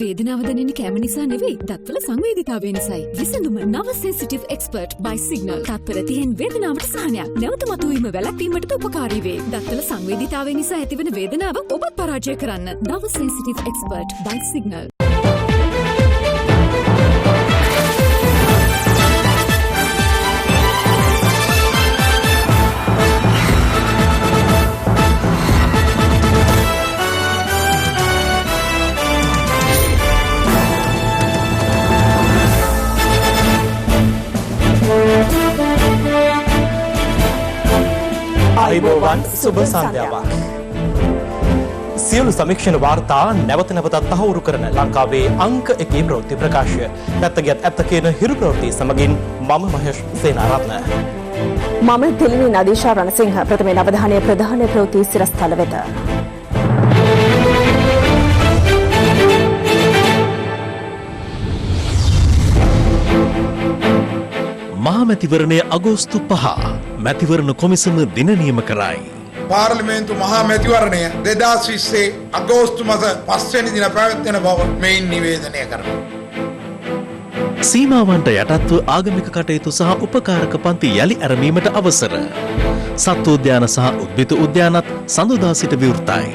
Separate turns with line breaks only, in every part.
වේදනාව දැනෙන්නේ කැම නිසා නෙවෙයි, දත්වල සංවේදීතාවය නිසායි. විසඳුම නව සෙන්සිටිව් එක්ස්පර්ට් by සිග්නල්. තත්පර 30න් වේදනාවට සහනයක්. නැවත මතුවීම වැළැක්වීමට උපකාරී වේ. දත්වල සංවේදීතාවය නිසා ඇතිවන වේදනාව ඔබත් පරාජය කරන්න. නව සෙන්සිටිව් එක්ස්පර්ට් by සිග්නල්.
අයිබෝවන් සුබ සන්ධ්‍යාවක්. සියලු සමීක්ෂණ වාර්තා නැවත නැවතත් තහවුරු කරන ලංකාවේ අංක 1 ප්‍රවෘත්ති ප්‍රකාශය. පැත්තගියත් ඇත්ත කියන හිරු ප්‍රවෘත්ති සමගින් මම මහේෂ් සේනාරත්න.
මම දිලිනි නදීෂා රණසිංහ. ප්‍රථමයෙන් අවධානය ප්‍රධාන ප්‍රවෘත්ති සිරස්තල වෙත.
මහා මැතිවරණය අගෝස්තු 5 මැතිවරණ කොමිසම දින නියම කරයි.
පාර්ලිමේන්තු මහා මැතිවරණය 2020 අගෝස්තු මාස 5 වෙනි දින පැවැත්වෙන බව මෙයින් නිවේදනය කරනවා.
සීමාවන්ට යටත්ව ආගමික කටයුතු සහ උපකාරක පන්ති යලි ඇරඹීමට අවසර. සත්වෝද්‍යාන සහ උද්භිත උද්‍යානත් සඳුදා සිට විවෘතයි.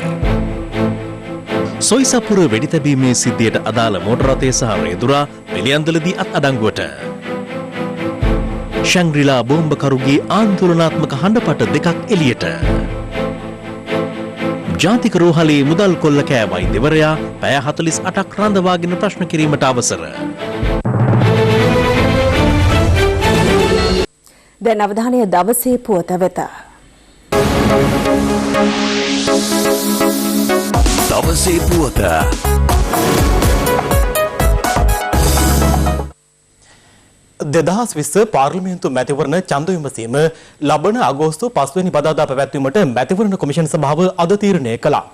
සොයිසපුර වෙඩි තැබීමේ සිද්ධියට අදාළ මෝටර රථය සහ රේදුරා පිළියන්දලදී අත්අඩංගුවට. ශැංග්‍රීලා බෝම්බකරුගේ ආන්දෝලනාත්මක හඬපට දෙකක් එළියට. ජාතික රෝහලේ මුදල් කොල්ල කෑ වෛද්‍යවරයා පැය 48ක් රඳවාගෙන ප්‍රශ්න කිරීමට අවසර.
දැන් අවධානය දවසේ පුවත වෙත.
දවසේ පුවත.
2020 පාර්ලිමේන්තු මැතිවරණ ඡන්ද විමසීම ලබන අගෝස්තු 5 වෙනි බදාදා පැවැත්වීමට මැතිවරණ කොමිෂන් සභාව අද තීරණය කළා.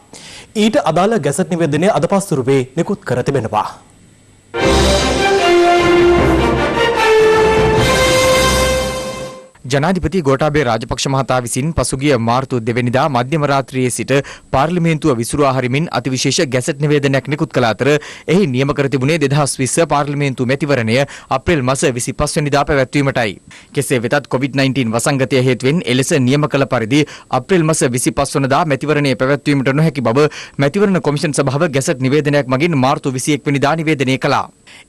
ඊට අදාළ ගැසට් නිවේදනය අද පස්වරුවේ නිකුත් කර තිබෙනවා.
ජනාධිපති ගෝඨාභය රාජපක්ෂ මහතා විසින් පසුගිය මාර්තු 2 වෙනිදා මධ්‍යම රාත්‍රියේ සිට පාර්ලිමේන්තුව විසුරුවා හරිමින් අතිවිශේෂ ගැසට් නිවේදනයක් නිකුත් කළ අතර එහි නියම කර තිබුණේ 2020 පාර්ලිමේන්තු මැතිවරණය අප්‍රේල් මාස 25 වෙනිදා පැවැත්වීමටයි. කෙසේ වෙතත් COVID-19 වසංගතය හේතුවෙන් එලෙස නියම කළ පරිදි අප්‍රේල් මාස 25 වෙනිදා මැතිවරණය පැවැත්වීමට නොහැකි බව මැතිවරණ කොමිෂන් සභාව ගැසට් නිවේදනයක් මගින් මාර්තු 21 වෙනිදා නිවේදනය කළා.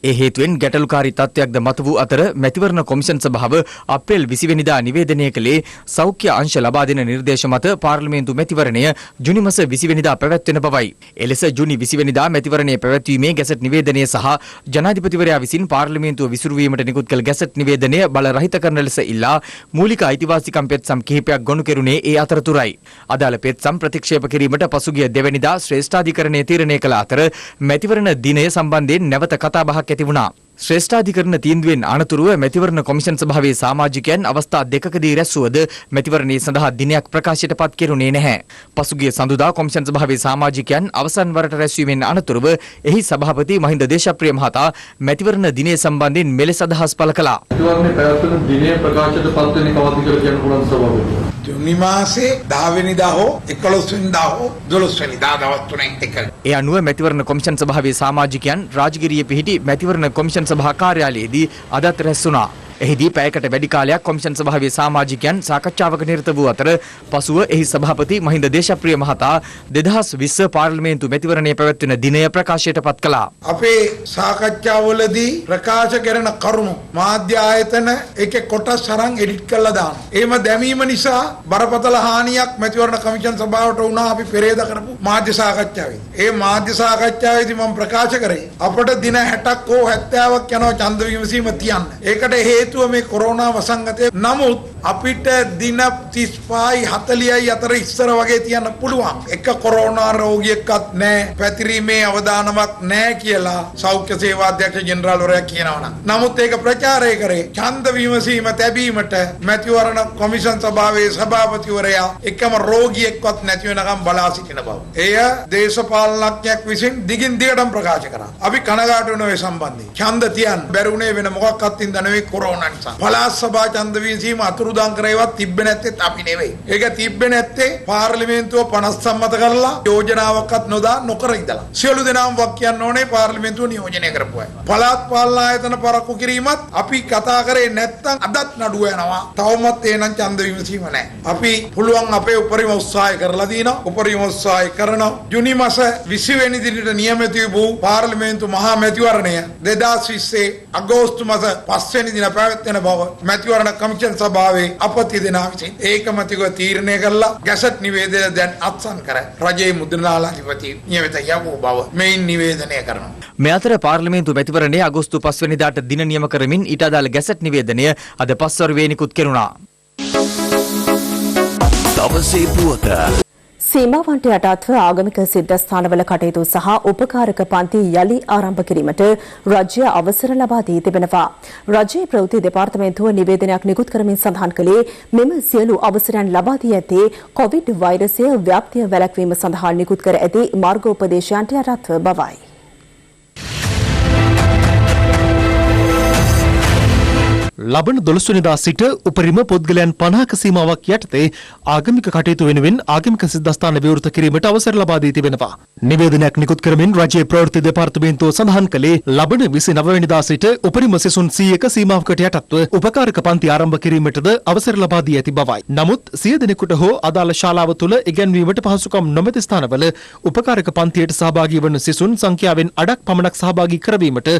ඒ හේතුවෙන් ගැටලුකාරී තත්ත්වයක්ද මතුවූ අතර මැතිවරණ කොමිෂන් සභාව අප්‍රේල් 20 වෙනිදා නිවේදනය කළේ සෞඛ්‍ය අංශ ලබා දෙන නිර්දේශ මත පාර්ලිමේන්තු මැතිවරණය ජුනි මාස 20 වෙනිදා පැවැත්වෙන බවයි. එලෙස ජුනි 20 වෙනිදා මැතිවරණය පැවැත්වීමේ ගැසට් නිවේදනය සහ ජනාධිපතිවරයා විසින් පාර්ලිමේන්තුව විසුරුවීමට නිකුත් කළ ගැසට් නිවේදනය බල රහිත කරන ලෙස ඉල්ලා මූලික අයිතිවාසිකම් පෙත්සම් කිහිපයක් ගොනු කෙරුණේ ඒ අතරතුරයි. අදාළ පෙත්සම් ප්‍රතික්ෂේප කිරීමට පසුගිය 2 වෙනිදා ශ්‍රේෂ්ඨාධිකරණය තීරණය කළ අතර මැතිවරණ දිනය සම්බන්ධයෙන් නැවත කතාබහක් ඇති වුණා. ශ්‍රේෂ්ඨාධිකරණ තීන්දුවෙන් අනතුරුව මැතිවරණ කොමිෂන් සභාවේ සමාජිකයන් අවස්ථා දෙකකදී රැස්වුවද මැතිවරණයේ සඳහා දිනයක් ප්‍රකාශයට පත් කෙරුණේ නැහැ. පසුගිය සඳුදා කොමිෂන් සභාවේ සමාජිකයන් අවසන් වරට රැස්වීමෙන් අනතුරුව එහි සභාපති මහින්ද දේශප්‍රිය මහතා මැතිවරණ දිනය සම්බන්ධයෙන් මෙලෙස අදහස් පළ කළා.
මැතිවරණයේ පැවැත්වෙන දිනය ප්‍රකාශයට පත් වෙන්නේ කවද්ද කියලා කියන්න පුළුවන් සභාපති.
ජුනි මාසේ 10 වෙනිදා හෝ 11 වෙනිදා හෝ 12 වෙනිදා දවස් තුනෙන් එකයි.
ඒ අනුව මැතිවරණ කොමිෂන් සභාවේ සමාජිකයන් රාජගිරියේ පිහිටි මැතිවරණ කොමිෂන් සභා කාර්යාලයේදී අදත් රැස් වුණා. එහිදී පැයකට වැඩි කාලයක් කොමිෂන් සභාවේ සමාජිකයන් සාකච්ඡාවක නිරත වූ අතර පසුව එහි සභාපති මහින්ද දේශප්‍රිය මහතා 2020 පාර්ලිමේන්තු මැතිවරණයේ පැවැත්වෙන දිනය ප්‍රකාශයට පත් කළා.
අපේ සාකච්ඡාවලදී ප්‍රකාශ කරන කරුණු මාධ්‍ය ආයතන එකේ කොටස් අරන් එඩිට් කරලා දානවා. එහෙම දැමීම නිසා බරපතල හානියක් මැතිවරණ කොමිෂන් සභාවට වුණා අපි පෙරේද කරපු මාධ්‍ය සාකච්ඡාවේ. ඒ මාධ්‍ය සාකච්ඡාවේදී මම ප්‍රකාශ කරේ අපට දින 60ක් හෝ 70ක් යනවා ඡන්ද විමසීම තියන්න. ඒකට හේතුව මේ කොරෝනා වසංගතය. නමුත් අපිට දින 35යි 40යි අතර ඉස්සර වගේ තියන්න පුළුවන්. එක කොරෝනා රෝගියෙක්වත් නැහැ, පැතිරීමේ අවදානමක් නැහැ කියලා සෞඛ්‍ය සේවා අධ්‍යක්ෂ ජෙනරාල්වරයා කියනවා. නමුත් ඒක ප්‍රචාරය කරේ ඡන්ද විමසීම තැබීමට මැතිවරණ කොමිෂන් සභාවේ සභාපතිවරයා එකම රෝගියෙක්වත් නැති වෙනකම් බලා සිටින බව. එය දේශපාලනඥයෙක් විසින් දිගින් දිගටම ප්‍රකාශ කරා. අපි කනගාටු වෙන ඒ සම්බන්ධයෙන්. ඡන්ද තියන්න බැරුණේ වෙන මොකක්වත් ඉඳ නෙවෙයි කොරෝනා නිසා. පළාත් සභා ඡන්ද විමසීම අතුරු අතුරුදන් කරේවත් තිබ්බේ නැත්තේ අපි නෙවෙයි. ඒක තිබ්බේ නැත්තේ පාර්ලිමේන්තුව 50 සම්මත කරලා යෝජනාවක්වත් නොදා නොකර ඉඳලා. සියලු දෙනාම වක් කියන්න ඕනේ පාර්ලිමේන්තුව නියෝජනය කරපු අය. පළාත් පාලන ආයතන පරක්කු කිරීමත් අපි කතා කරේ නැත්තම් අදත් නඩුව යනවා. තවමත් එහෙනම් ඡන්ද විමසීම නැහැ. අපි පුළුවන් අපේ උපරිම උත්සාහය කරලා දිනවා. උපරිම උත්සාහය කරනවා. ජුනි මාස 20 වෙනි දිනට නියමිත වූ පාර්ලිමේන්තු මහා මැතිවරණය 2020 අගෝස්තු මාස 5 වෙනි දින පැවැත්වෙන බව මැතිවරණ කමිෂන් සභාවේ අපති දෙනා විසින් ඒකමතිකව තීරණය කළා. ගැසට් නිවේදනය දැන් අත්සන් කර රජයේ මුද්‍රණාලාධිපති නියමිත යවූ බව මෙයින් නිවේදනය කරනවා.
මේ අතර පාර්ලිමේන්තු මැතිවරණයේ අගෝස්තු 5 වෙනිදාට දින නියම කරමින් ඊට අදාළ ගැසට් නිවේදනය අද පස්වරුවේ නිකුත් කෙරුණා.
දවසේ පුවත
සීමාවන්ට යටත්ව ආගමික සිද්ධාස්ථානවල කටයුතු සහ උපකාරක පන්ති යලි ආරම්භ කිරීමට රජය අවසර ලබා දී තිබෙනවා. රජයේ ප්‍රවෘත්ති දෙපාර්තමේන්තුව නිවේදනයක් නිකුත් කරමින් සඳහන් කළේ මෙම සියලු අවසරයන් ලබා දී ඇත්තේ කොවිඩ් වෛරසය ව්‍යාප්තිය වැළැක්වීම සඳහා නිකුත් කර ඇති මාර්ගෝපදේශයන්ට යටත්ව බවයි.
ලබන 12 වෙනිදා සිට උපරිම පුද්ගලයන් 50ක සීමාවක් යටතේ ආගමික කටයුතු වෙනුවෙන් ආගමික සිද්ධාස්ථාන විවෘත කිරීමට අවසර ලබා දී තිබෙනවා. නිවේදනයක් නිකුත් කරමින් රජයේ ප්‍රවෘත්ති දෙපාර්තමේන්තුව සඳහන් කළේ ලබන 29 වෙනිදා සිට උපරිම සෙසුන් 100ක සීමාවකට යටත්ව උපකාරක පන්ති ආරම්භ කිරීමටද අවසර ලබා දී ඇති බවයි. නමුත් 100 දෙනෙකුට හෝ අදාළ ශාලාව තුළ ඉගැන්වීමට පහසුකම් නොමැති ස්ථානවල උපකාරක පන්තියට සහභාගී වන සිසුන් සංඛ්‍යාවෙන් අඩක් පමණක් සහභාගී කරවීමට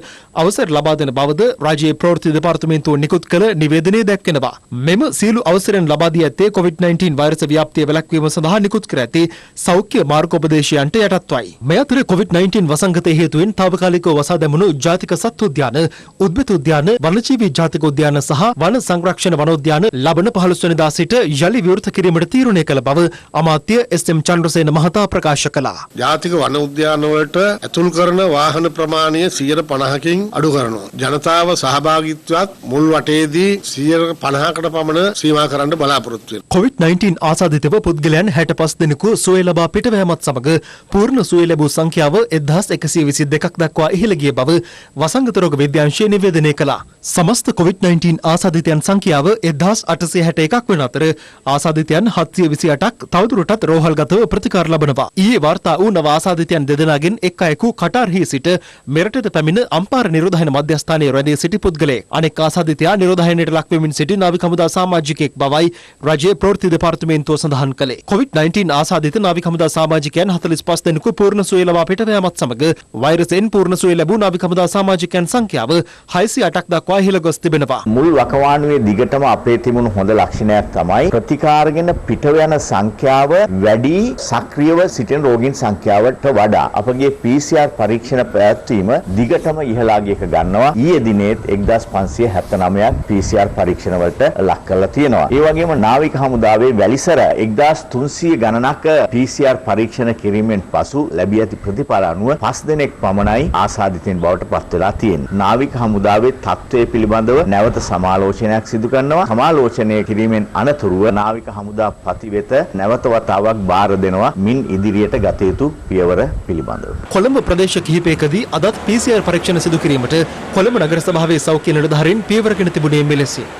අවසර ලබා දෙන බවද රජයේ ප්‍රවෘත්ති දෙපාර්තමේන්තුව නිකුත් කළ නිවේදනයේ දැක්වෙනවා. මෙම සියලු අවසරයන් ලබා දී ඇත්තේ COVID-19 වෛරස ව්‍යාප්තිය වැළැක්වීම සඳහා නිකුත් කර ඇති සෞඛ්‍ය මාර්ගෝපදේශයන්ට යටත්වයි. මේ අතර COVID-19 වසංගතය හේතුවෙන් తాවකාලිකව වසා දැමුණු ජාතික සත්ත්ව උද්‍යාන, උද්භිද උද්‍යාන, වනජීවී ජාතික උද්‍යාන සහ වන සංරක්ෂණ වනෝද්‍යාන ලබන 15 වෙනිදා සිට යලි විවෘත කිරීමට තීරණය කළ බව අමාත්‍ය එස්.එම්. චන්ද්‍රසේන මහතා ප්‍රකාශ කළා.
ජාතික වන උද්‍යාන වලට ඇතුල් කරන වාහන ප්‍රමාණය 150කින් අඩු කරනවා. ජනතාව සහභාගීත්වයක් මුල් වටේදී 150කට පමණ සීමා කරන්න බලාපොරොත්තු වෙනවා.
COVID-19 ආසාදිතව පුද්ගලයන් 65 දෙනෙකු සුවය ලබා පිටවෑමත් සමග පූර්ණ සුවය ලැබූ සංඛ්‍යාව 1122ක් දක්වා ඉහළ ගිය බව වසංගත රෝග විද්‍යාංශය නිවේදනය කළා. සමස්ත COVID-19 ආසාදිතයන් සංඛ්‍යාව 1861ක් වන අතර ආසාදිතයන් 728ක් තවදුරටත් රෝහල්ගතව ප්‍රතිකාර ලබනවා. ඊයේ වාර්තා වූ නව ආසාදිතයන් දෙදෙනාගෙන් එක් අයෙකු කටාර්හි සිට මෙරටට පැමිණ අම්පාර නිරෝධායන මධ්‍යස්ථානයේ රැඳී සිටි පුද්ගලයෙක්. අනෙක් ආසාදිතයා නිරෝධායනයට ලක්වෙමින් සිටි නාවික හමුදා සමාජිකයෙක් බවයි රජයේ ප්‍රවෘත්ති දෙපාර්තමේන්තුව සඳහන් කළේ. COVID-19 ආසාදිත නාවික හමුදා සමාජිකයන් 45 දෙනෙකු පූර්ණ සුවය ලබා පිටවෑමත් සමග වෛරසයෙන් පූර්ණ සුවය ලැබූ නාවික හමුදා සමාජිකයන් සංඛ්‍යාව 608ක් දක්වා ඉහළ ගොස් තිබෙනවා.
මුල් වකවානුවේ දිගටම අපේ තිබුණු හොඳ ලක්ෂණයක් තමයි ප්‍රතිකාරගෙන පිටව යන සංඛ්‍යාව වැඩි සක්‍රියව සිටින රෝගීන් සංඛ්‍යාවට වඩා අපගේ PCR පරීක්ෂණ පැවැත්වීම දිගටම ඉහළාගියක ගන්නවා. ඊයේ දිනේත් 1579ක් PCR පරීක්ෂණ වලට ලක් කරලා තියෙනවා. ඒ වගේම නාවික හමුදාවේ වැලිසර 1300 ගණනක PCR පරීක්ෂණ කිරීමෙන් පසු ලැබී ඇති ප්‍රතිඵල අනුව 5 දෙනෙක් පමණයි ආසාදිතයින් බවට පත් වෙලා තියෙන්නේ. නාවික හමුදාවේ තත්ත්වය පිළිබඳව නැවත සමාලෝචනයක් සිදු කරනවා. සමාලෝචනය කිරීමෙන් අනතුරුව නාවික හමුදා පති වෙත නැවත වතාවක් බාර දෙනවා මින් ඉදිරියට ගත යුතු පියවර පිළිබඳව.
කොළඹ ප්‍රදේශ කිහිපයකදී අදත් PCR පරීක්ෂණ සිදු කිරීමට කොළඹ නගර සභාවේ සෞඛ්‍ය නිලධාරීන් පියවරගෙන තිබුණේ මෙලෙසින්.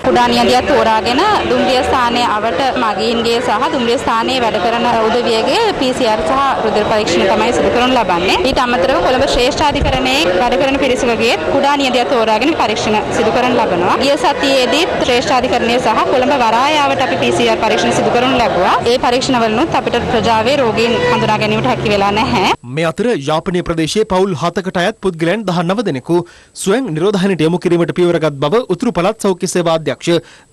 කුඩා නියදිය තෝරාගෙන දුම්රිය ස්ථානයේ අවට මගීන්ගේ සහ දුම්රිය ස්ථානයේ වැඩ කරන උදවියගේ PCR සහ රුධිර පරීක්ෂණ තමයි සිදු කරනු ලබන්නේ. ඊට අමතරව කොළඹ ශ්‍රේෂ්ඨාධිකරණයේ වැඩ කරන පිරිසකගේ කුඩා නියදිය තෝරාගෙන පරීක්ෂණ සිදු කරනු ලබනවා. ගිය සතියේදී ශ්‍රේෂ්ඨාධිකරණයේ සහ කොළඹ වරායාවට අපි PCR පරීක්ෂණ සිදු කරනු ලැබුවා. ඒ පරීක්ෂණ වලනොත් අපිට ප්‍රජාවේ රෝගීන් හඳුනා ගැනීමට හැකි වෙලා නැහැ.
මේ අතර යාපනයේ ප්‍රදේශයේ පවුල් 7කට අයත් පුද්ගලයන් 19 දෙනෙකු ස්වයං නිරෝධායනයට යොමු කිරීමට පියවරගත් බව උතුරු පළාත් සෞඛ්‍ය සේවා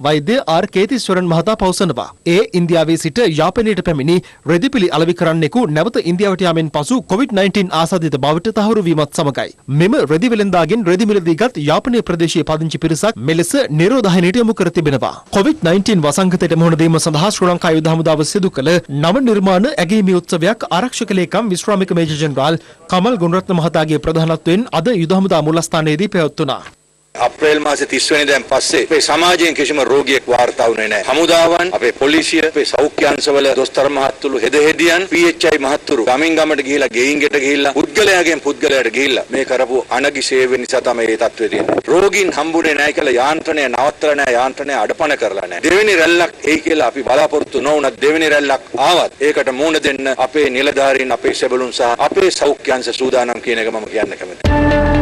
වෛද්‍ය ආර් කේතිස්වරන් මහතා පවසනවා. ඒ ඉන්දියාවේ සිට යාපනයට පැමිණි රෙදිපිලි අලෙවි කරන්නෙකු නැවත ඉන්දියාවට යාමෙන් පසු COVID-19 ආසාදිත බවට තහවුරු වීමත් සමගයි. මෙම රෙදි වෙළෙන්දාගෙන් රෙදි මිලදී ගත් යාපනයේ ප්‍රදේශයේ පදිංචි පිරිසක් මෙලෙස නිරෝධායනයට යොමු කර තිබෙනවා. COVID-19 වසංගතයට මුහුණ දීම සඳහා ශ්‍රී ලංකා යුද හමුදාව සිදු කළ නව නිර්මාණ ඇගීමේ උත්සවයක් ආරක්ෂක ලේකම් විශ්‍රාමික මේජර් ජෙනරාල් කමල් ගුණරත්න මහතාගේ ප්‍රධානත්වයෙන් අද යුද හමුදා මුලස්ථානයේදී පැවැත්වුණා.
අප්‍රේල් මාසේ 30 වෙනිදාන් පස්සේ අපේ සමාජයෙන් කිසිම රෝගියෙක් වාර්තා වුණේ නැහැ. හමුදාවන්, අපේ පොලිසිය, අපේ සෞඛ්‍ය අංශවල දොස්තර මහත්තුරු, හෙදහෙදියන්, PHI මහත්තුරු ගමින් ගමට ගිහිලා, ගෙයින් ගෙට ගිහිලා, පුද්ගලයාගෙන් පුද්ගලයාට ගිහිලා මේ කරපු අනගි සේවය නිසා තමයි මේ තත්ත්වය තියෙන්නේ. රෝගීන් හම්බුනේ නැහැ කියලා යාන්ත්‍රණය නවත්තලා නැහැ, යාන්ත්‍රණය අඩපණ කරලා නැහැ. දෙවෙනි රැල්ලක් එයි කියලා අපි බලාපොරොත්තු නොවුණත් දෙවෙනි රැල්ලක් ආවත් ඒකට මුහුණ දෙන්න අපේ නිලධාරීන්, අපේ සෙබළුන් සහ අපේ සෞඛ්‍ය අංශ සූදානම් කියන එක මම කියන්න කැමතියි.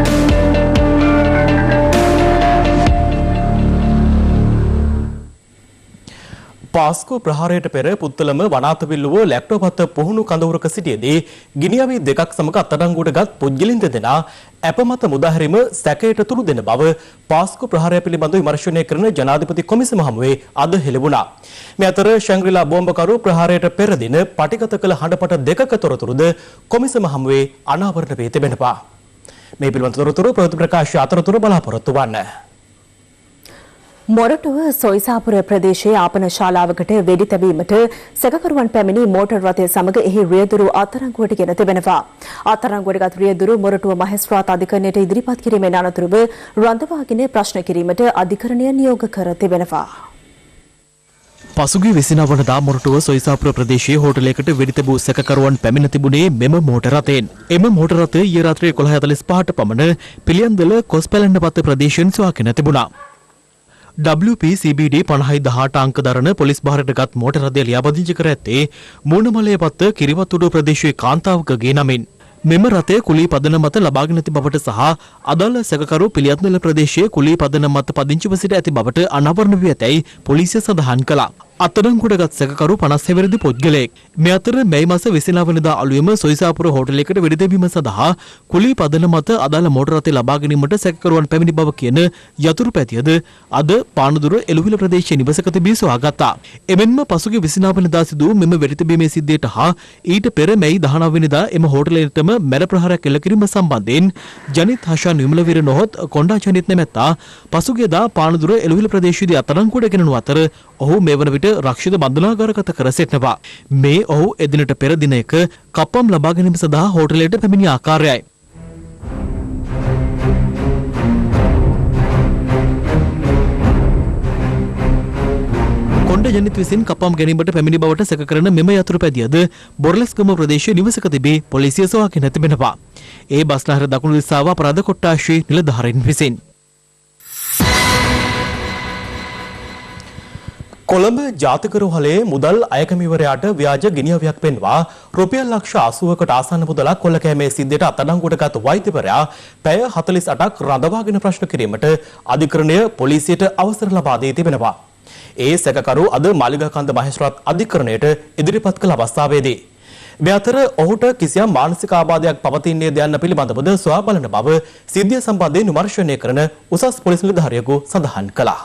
පාස්කු ප්‍රහාරයට පෙර පුත්තලම වනාතවිල්ලුව ලැප්ටෝපත් පුහුණු කඳවුරක සිටියේදී ගිනිඅවි දෙකක් සමග අත්අඩංගුවට ගත් පුද්ගලින් දෙදෙනා අපමත මුදාහැරීම සැකයට තුඩු දෙන බව පාස්කු ප්‍රහාරය පිළිබඳව විමර්ශනය කරන ජනාධිපති කොමිසම හමුවේ අද හෙළිවුණා. මේ අතර ශැංග්‍රීලා බෝම්බකරු ප්‍රහාරයට පෙර දින පටිගත කළ හඬපට දෙකක තොරතුරුද කොමිසම හමුවේ අනාවරණ වී තිබෙනවා. මේ පිළිබඳ තොරතුරු ප්‍රවෘත්ති ප්‍රකාශ අතරතුර බලාපොරොත්තු වන්න.
මොරටුව සොයිසාපුර ප්‍රදේශයේ ආපන ශාලාවකට වෙඩි තැබීමට සැකකරුවන් පැමිණි මෝටර් රථය සමග එහි රියදුරු අත්අඩංගුවට ගෙන තිබෙනවා. අත්අඩංගුවට ගත් රියදුරු මොරටුව මහේස්ත්‍රාත් අධිකරණයට ඉදිරිපත් කිරීමෙන් අනතුරුව රඳවාගෙන ප්‍රශ්න කිරීමට අධිකරණය නියෝග කර තිබෙනවා.
පසුගිය 29 වනදා මොරටුව සොයිසාපුර ප්‍රදේශයේ හෝටලයකට වෙඩි තැබූ සැකකරුවන් පැමිණ තිබුණේ මෙම මෝටර් රථයෙන්. එම මෝටර් රථය ඊයේ රාත්‍රියේ 11:45ට පමණ පිළියන්දල කොස්පැලැන්නපත්ත ප්‍රදේශයෙන් සොයාගෙන තිබුණා. WPCBD 5018 අංක දරන පොලිස් භාරයට ගත් මෝටර් රථය ලියාපදිංචි කර ඇත්තේ මූණමලයපත්ත කිරිවත්තුඩ ප්‍රදේශයේ කාන්තාවකගේ නමින්. මෙම රථය කුලී පදනම මත ලබාගෙන ඇති බවට සහ අදාළ සැකකරු පිළියත්නල ප්‍රදේශයේ කුලී පදනම මත පදිංචිව සිට ඇති බවට අනාවරණ වී ඇතැයි පොලිසිය සඳහන් කළා. අත්අඩංගුවට ගත් සැකකරු 56 වෙනිදි පුද්ගලයෙක්. මේ අතර මැයි මාස 29 වෙනිදා අලුයම සොයිසාපුර හෝටලයකට වෙඩි තැබීම සඳහා කුලී පදනම මත අදාළ මෝටර් රථය ලබා ගැනීමට සැකකරුවන් පැමිණි බව කියන යතුරු පැතියද අද පානදුර එළුවිල ප්‍රදේශයේ නිවසක තිබී සොයාගත්තා. එමෙන්ම පසුගිය 29 වෙනිදා සිදු වූ මෙම වෙඩි තැබීමේ සිද්ධියට හා ඊට පෙර මැයි 19 වෙනිදා එම හෝටලයටම මැර ප්‍රහාරයක් එල්ල කිරීම සම්බන්ධයෙන් ජනිත් හෂාන් විමලවීර නොහොත් කොණ්ඩා ජනිත් නැමැත්තා පසුගියදා පානදුර එළුවිල ප්‍රදේශයේදී අත්අඩංගුවට ගෙනනු අතර ඔහු මේ වන විට රක්ෂිත බන්ධනාගාරගත කර සිටිනවා. මේ ඔහු එදිනට පෙර දිනයක කප්පම් ලබා ගැනීම සඳහා හෝටලයට පැමිණි ආකාරයයි. කොණ්ඩ ජනිත් විසින් කප්පම් ගැනීමට පැමිණි බවට සැක කරන මෙම යතුරු පැදියද බොරලස්ගම ප්‍රදේශයේ නිවසක තිබී පොලිසිය සොයාගෙන තිබෙනවා. ඒ බස්නාහිර දකුණු දිසාව අපරාධ කොට්ටාශයේ නිලධාරීන් විසින්
කොළඹ ජාතික රෝහලේ මුදල් අයකමිවරයාට ව්‍යාජ ගිනියවියක් පෙන්වා රුපියල් ලක්ෂ 80කට ආසන්න මුදලක් කොල්ල කෑමේ සිද්ධියට අත්අඩංගුවට ගත් වෛද්‍යවරයා පැය 48ක් රඳවාගෙන ප්‍රශ්න කිරීමට අධිකරණය පොලිසියට අවසර ලබා දී තිබෙනවා. ඒ සැකකරු අද මාලිගාකන්ද මහේස්ත්‍රාත් අධිකරණයට ඉදිරිපත් කළ අවස්ථාවේදී මේ අතර ඔහුට කිසියම් මානසික ආබාධයක් පවතින්නේ ද යන්න පිළිබඳවද සොයා බලන බව සිද්ධිය සම්බන්ධයෙන් විමර්ශනය කරන උසස් පොලිස් නිලධාරියෙකු සඳහන් කළා.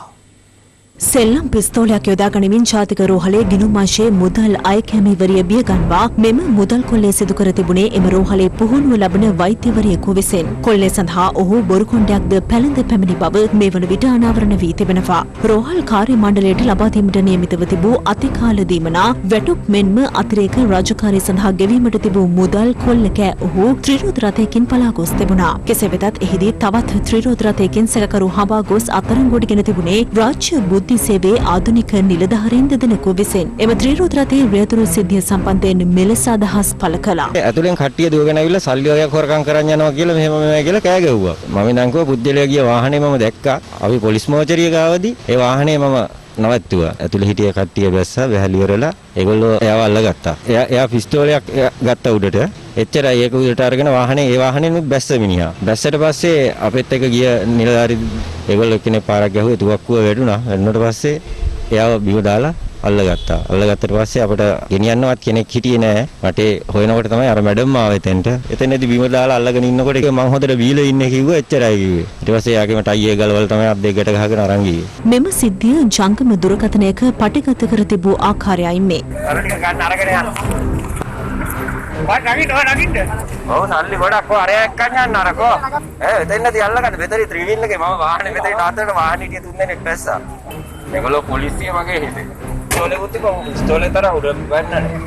සෙල්ලම් පිස්තෝලයක් යොදා ගනිමින් ජාතික රෝහලේ ගිණුම් අංශයේ මුදල් අයකැමිවරිය බියගන්වා මෙම මුදල් කොල්ලේ සිදු කර තිබුණේ එම රෝහලේ පුහුණුව ලබන වෛද්‍යවරියෙකු විසින්. කොල්ලේ සඳහා ඔහු බොරු කොණ්ඩයක්ද පැළඳ පැමිණි බව මේ වන විට අනාවරණ වී තිබෙනවා. රෝහල් කාර්ය මණ්ඩලයට ලබා දීමට නියමිතව තිබූ අතිකාල දීමනා වැටුප් මෙන්ම අතිරේක රාජකාරී සඳහා ගෙවීමට තිබූ මුදල් කොල්ල කෑ ඔහු ත්‍රිරෝද රථයකින් පලා ගොස් තිබුණා. කෙසේ වෙතත් එහිදී තවත් ත්‍රිරෝද රථයකින් සැකකරු හඹා ගොස් අත්අඩංගුවට ගෙන තිබුණේ රාජ්‍ය බුද්ධි සේවයේ ආධුනික නිලධාරීන් දෙදෙනෙකු විසින්. එම ත්‍රිරෝද රථයේ රියදුරු සිද්ධිය සම්බන්ධයෙන් මෙලෙස අදහස් පළ කළා.
ඇතුලෙන් කට්ටිය දුවගෙන ඇවිල්ලා සල්ලි වගේක් හොරකම් කරන් යනවා කියලා මෙහෙම කියලා කෑ ගැහුවා. මම ඉඳන් කිව්වා පුද්ගලයා ගිය වාහනේ මම දැක්කා. අපි පොලිස් මෝචරිය ගාවදී ඒ වාහනේ මම නවත්තුවා. ඇතුලේ හිටිය කට්ටිය බැස්සා වැහලි ඉවරලා ඒගොල්ලෝ එයාව අල්ලගත්තා. එයා පිස්තෝලයක් ගත්ත උඩට. එච්චරයි ඒක උඩට අරගෙන වාහනේ ඒ වාහනේම බැස්ස මිනිහා. බැස්සට පස්සේ අපෙත් එක ගිය නිලධාරි ඒගොල්ලෝ කෙනෙක් පාරක් ගැහුවේ තුවක්කුව වැටුණා. වැටුණාට පස්සේ එයාව බිම දාලා අල්ලගත්තා. අල්ලගත්තට පස්සේ අපිට ගෙනියන්නවත් කෙනෙක් හිටියේ නෑ. රටේ හොයනකොට තමයි අර මැඩම් ආව එතෙන්ට. එතනදී බිම දාලා අල්ලගෙන ඉන්නකොට මම හොඳට බීලා ඉන්නේ කිව්වා. එච්චරයි කිව්වේ. ඊට පස්සේ එයාගේම ටයි එක ගලවලා තමයි අත් දෙක ගැට ගහගෙන අරන් ගියේ.
මෙම සිද්ධිය ජංගම දුරකථනයක පටිගත කර තිබූ ආකාරයයි මේ.
අර ටික ගන්න අරගෙන යන්න. ඔව් සල්ලි ගොඩක් ඔය අරයක් ගන්න යන්න අරකෝ. එතනදී අල්ලගන්න බෙතරි ත්‍රිවිල් එකේ මම වාහනේ මෙතන තාත්තට වාහනේ හිටිය තුන් දෙනෙක් බැස්සා. ඒගොල්ලෝ පොලිසිය වගේ හිටියේ. ස්ටෝලේ උත්ති කොහොමද? ස්ටෝලේ තරහ උඩ බැන්නනේ.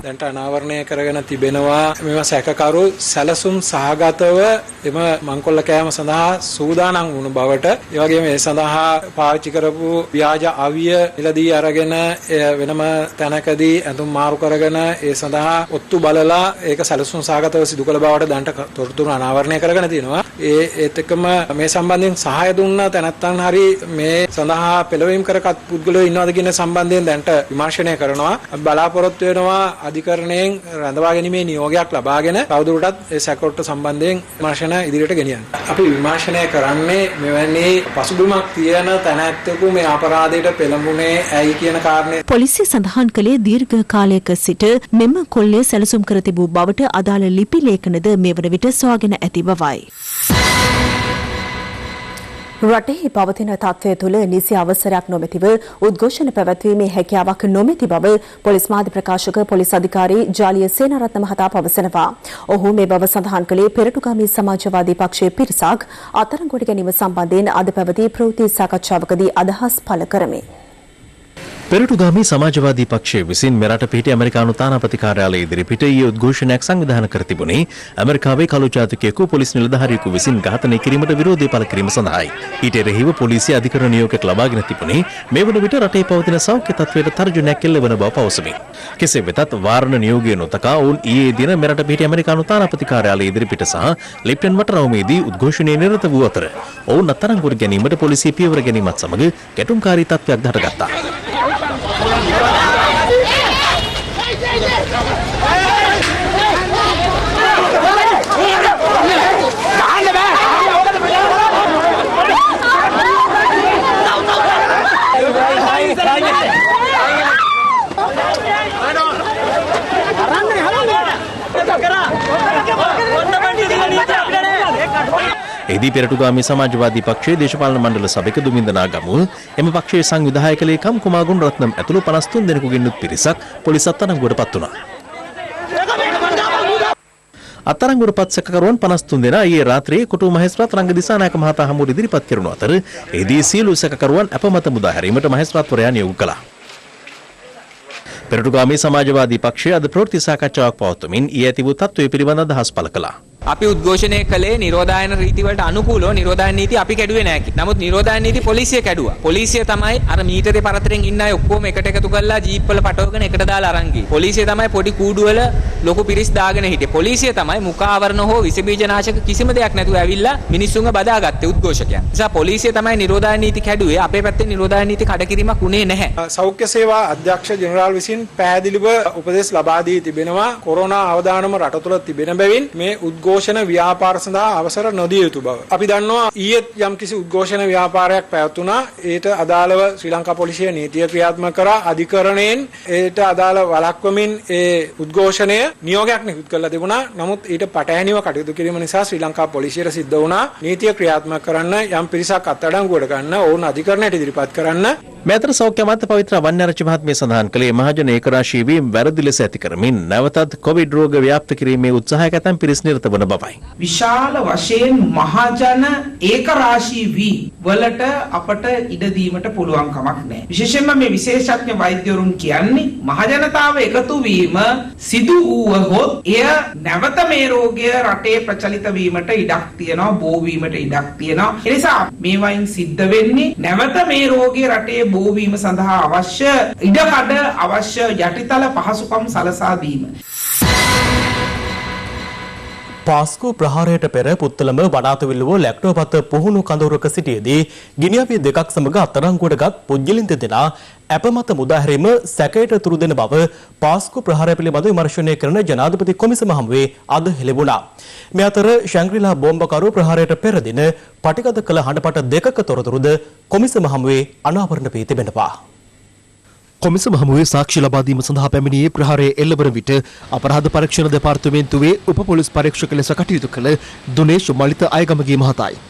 දැන්ට අනාවරණය කරගෙන තිබෙනවා මෙම සැකකරු සැලසුම් සහගතව එම මංකොල්ල කෑම සඳහා සූදානම් වුණු බවට ඒ වගේම ඒ සඳහා පාවිච්චි කරපු ව්‍යාජ අවිය මිලදී අරගෙන වෙනම තැනකදී ඇඳුම් මාරු කරගෙන ඒ සඳහා ඔත්තු බලලා ඒක සැලසුම් සහගතව සිදු කළ බවට දැන්ට තොරතුරු අනාවරණය කරගෙන තියෙනවා. ඒත් එක්කම මේ සම්බන්ධයෙන් සහාය දුන්න තැනැත්තන් හරි මේ සඳහා පෙළවීම් කරගත් පුද්ගලයෝ ඉන්නවද කියන සම්බන්ධයෙන් දැන්ට විමර්ශනය කරනවා. බලාපොරොත්තු වෙනවා අධිකරණයෙන් රඳවා ගැනීමේ නියෝගයක් ලබාගෙන තවදුරටත් ඒ සැකකරුට සම්බන්ධයෙන් විමර්ශන ඉදිරියට ගෙනියන්න. අපි විමර්ශනය කරන්නේ මෙවැනි පසුබිමක් තියෙන තැනැත්තෙකු මේ අපරාධයට පෙළඹුණේ ඇයි කියන කාරණේ.
පොලිසිය සඳහන් කළේ දීර්ඝ කාලයක සිට මෙම කොල්ලේ සැලසුම් කර තිබූ බවට අදාළ ලිපි ලේඛනද මේ වන විට සොයාගෙන ඇති බවයි. රටෙහි පවතින තත්ත්වය තුළ නිසි අවසරයක් නොමැතිව උද්ඝෝෂණ පැවැත්වීමේ හැකියාවක් නොමැති බව පොලිස් මාධ්‍ය ප්‍රකාශක පොලිස් අධිකාරී ජාලිය සේනාරත්න මහතා පවසනවා. ඔහු මේ බව සඳහන් කළේ පෙරටුගාමී සමාජවාදී පක්ෂයේ පිරිසක් අත්අඩංගුවට ගැනීම සම්බන්ධයෙන් අද පැවති ප්‍රවෘත්ති සාකච්ඡාවකදී අදහස් පළ කරමින්
පෙරටුගාමී සමාජවාදී පක්ෂය විසින් මෙරට පිහිටි ඇමරිකානු තානාපති කාර්යාලය ඉදිරිපිට ඊයේ උද්ඝෝෂණයක් සංවිධානය කර තිබුණේ ඇමරිකාවේ කළු ජාතිකයෙකු පොලිස් නිලධාරියෙකු විසින් ඝාතනය කිරීමට විරෝධය පළ කිරීම සඳහායි. ඊට එරෙහිව පොලිසිය අධිකරණ නියෝගයක් ලබාගෙන තිබුණේ මේ වන විට රටේ පවතින සෞඛ්‍ය තත්ත්වයට තර්ජනයක් එල්ලවන බව පවසමින්. කෙසේ වෙතත් වාරණ නියෝගය නොතකා ඔවුන් ඊයේ දින මෙරට පිහිටි ඇමරිකානු තානාපති කාර්යාලය ඉදිරිපිට සහ ලිප්ටන් වටරවුමේදී උද්ඝෝෂණයේ නිරත වූ අතර ඔවුන් අත්අඩංගුවට ගැනීමට පොලිසිය පියවර ගැනීමත් සමග ගැටුම්කාරී තත්ත්වයක් හටගත්තා. එදී පෙරටුගාමී සමාජවාදී පක්ෂයේ දේශපාලන මණ්ඩල සභික දුමින්දනා ගමුව එම පක්ෂයේ සංවිධායක ලේකම් කුමාගුණ රත්නම් ඇතුළු 53 දෙනෙකුගෙන් යුත් පිරිසක් පොලිස් අත්අඩංගුවට පත් වුණා. අත්අඩංගුවට පත් සැකකරුවන් 53 දෙනා ඊයේ රාත්‍රියේ කොටුව මහේස්ත්‍රාත් රංග දිසානායක මහතා හමුවට ඉදිරිපත් කෙරුණු අතර එදී සියලු සැකකරුවන් අපමත මුදා හැරීමට මහේස්ත්‍රාත්වරයා නියෝග කළා. පෙරටුගාමී සමාජවාදී පක්ෂය අද ප්‍රවෘත්ති සාකච්ඡාවක් පවත්වමින් ඊයේ ඇති වූ තත්ත්වය පිළිබඳ අදහස් පළ කළා.
අපි උද්ඝෝෂණය කළේ නිරෝධායන රීති වලට අනුකූලව නිරෝධායන නීති අපි කැඩුවේ නැහැ කි. නමුත් නිරෝධායන නීති පොලිසිය කැඩුවා. පොලිසිය තමයි අර මීටරේ පරතරෙන් ඉන්න අය ඔක්කොම එකට එකතු කරලා ජීප් වල පටවගෙන එකට දාලා අරන් ගියේ. පොලිසිය තමයි පොඩි කූඩු වල ලොකු පිරිස් දාගෙන හිටියේ. පොලිසිය තමයි මුඛ ආවරණ හෝ විස බීජනාශක කිසිම දෙයක් නැතුව ඇවිල්ලා මිනිස්සුන්ව බදාගත්තේ උද්ඝෝෂකයන්. නිසා පොලිසිය තමයි නිරෝධායන නීති කැඩුවේ. අපේ පැත්තේ නිරෝධායන නීති කඩකිරීමක් උනේ නැහැ.
සෞඛ්‍ය සේවා අධ්‍යක්ෂ ජෙනරාල් විසින් පැහැදිලිව උපදෙස් ලබා දී තිබෙනවා. කොරෝනා අවදානම රට තුළ තිබෙන බැවින් මේ උද්ඝෝෂණ ව්‍යාපාර සඳහා අවසර නොදිය යුතු බව. අපි දන්නවා ඊයේ යම්කිසි උද්ඝෝෂණ ව්‍යාපාරයක් පැවතුණා. ඒට අදාළව ශ්‍රී ලංකා පොලිසිය නීතිය ක්‍රියාත්මක කරා අධිකරණයෙන් ඒට අදාළ වළක්වමින් ඒ උද්ඝෝෂණය නියෝගයක් නිකුත් කරලා තිබුණා. නමුත් ඊට පටහැනිව කටයුතු කිරීම නිසා ශ්‍රී ලංකා පොලිසියට සිද්ධ වුණා නීතිය ක්‍රියාත්මක කරන්න යම් පිරිසක් අත්අඩංගුවට ගන්න ඕන අධිකරණයට ඉදිරිපත් කරන්න.
මේ අතර සෞඛ්‍ය අමාත්‍ය පවිත්‍ර වන්‍යාරච්චි මහත්මිය සඳහන් කළේ මහජන ඒකරාශී වීම වැරදි ලෙස ඇති කරමින් නැවතත් කොවිඩ් රෝග ව්‍යාප්ත කිරීමේ උත්සාහයක ඇතැම් පිරිස් නිරත වන බවයි.
විශාල වශයෙන් මහජන ඒකරාශී වී වලට අපට ඉඩ දීමට පුළුවන් කමක් නැහැ. විශේෂයෙන්ම මේ විශේෂඥ වෛද්‍යවරුන් කියන්නේ මහජනතාව එකතු වීම සිදු වුවහොත් එය නැවත මේ රෝගය රටේ ප්‍රචලිත වීමට ඉඩක් තියෙනවා, බෝ වීමට ඉඩක් තියෙනවා. ඒ නිසා මේවයින් සිද්ධ වෙන්නේ නැවත මේ රෝගය රටේ බෝ වීම සඳහා අවශ්‍ය ඉඩකඩ අවශ්‍ය යටිතල පහසුකම් සලසා දීම.
පාස්කු ප්‍රහාරයට පෙර පුත්තලම වඩාතවිල්ලුව ලැක්ටෝපත පුහුණු කඳවුරක සිටියේදී ගිනිඅවිය දෙකක් සමග අත්අඩංගුවට ගත් පුද්ගලින් දෙදෙනා අපමත මුදාහැරීම සැකයට තුරු දෙන බව පාස්කු ප්‍රහාරය පිළිබඳ විමර්ශනය කරන ජනාධිපති කොමිසම හමුවේ අද හෙළිවුණා. මේ අතර ශැංග්‍රීලා බෝම්බකරු ප්‍රහාරයට පෙර දින පටිගත කළ හඬපට දෙකක තොරතුරුද කොමිසම හමුවේ අනාවරණ වී තිබෙනවා.
කොමිසම හමුවේ සාක්ෂි ලබා දීම සඳහා පැමිණියේ ප්‍රහාරයේ එල්ලවන විට අපරාධ පරීක්ෂණ දෙපාර්තමේන්තුවේ උප පොලිස් පරීක්ෂක ලෙස කටයුතු කළ දුනේෂ් මලිත අයගමගේ මහතායි.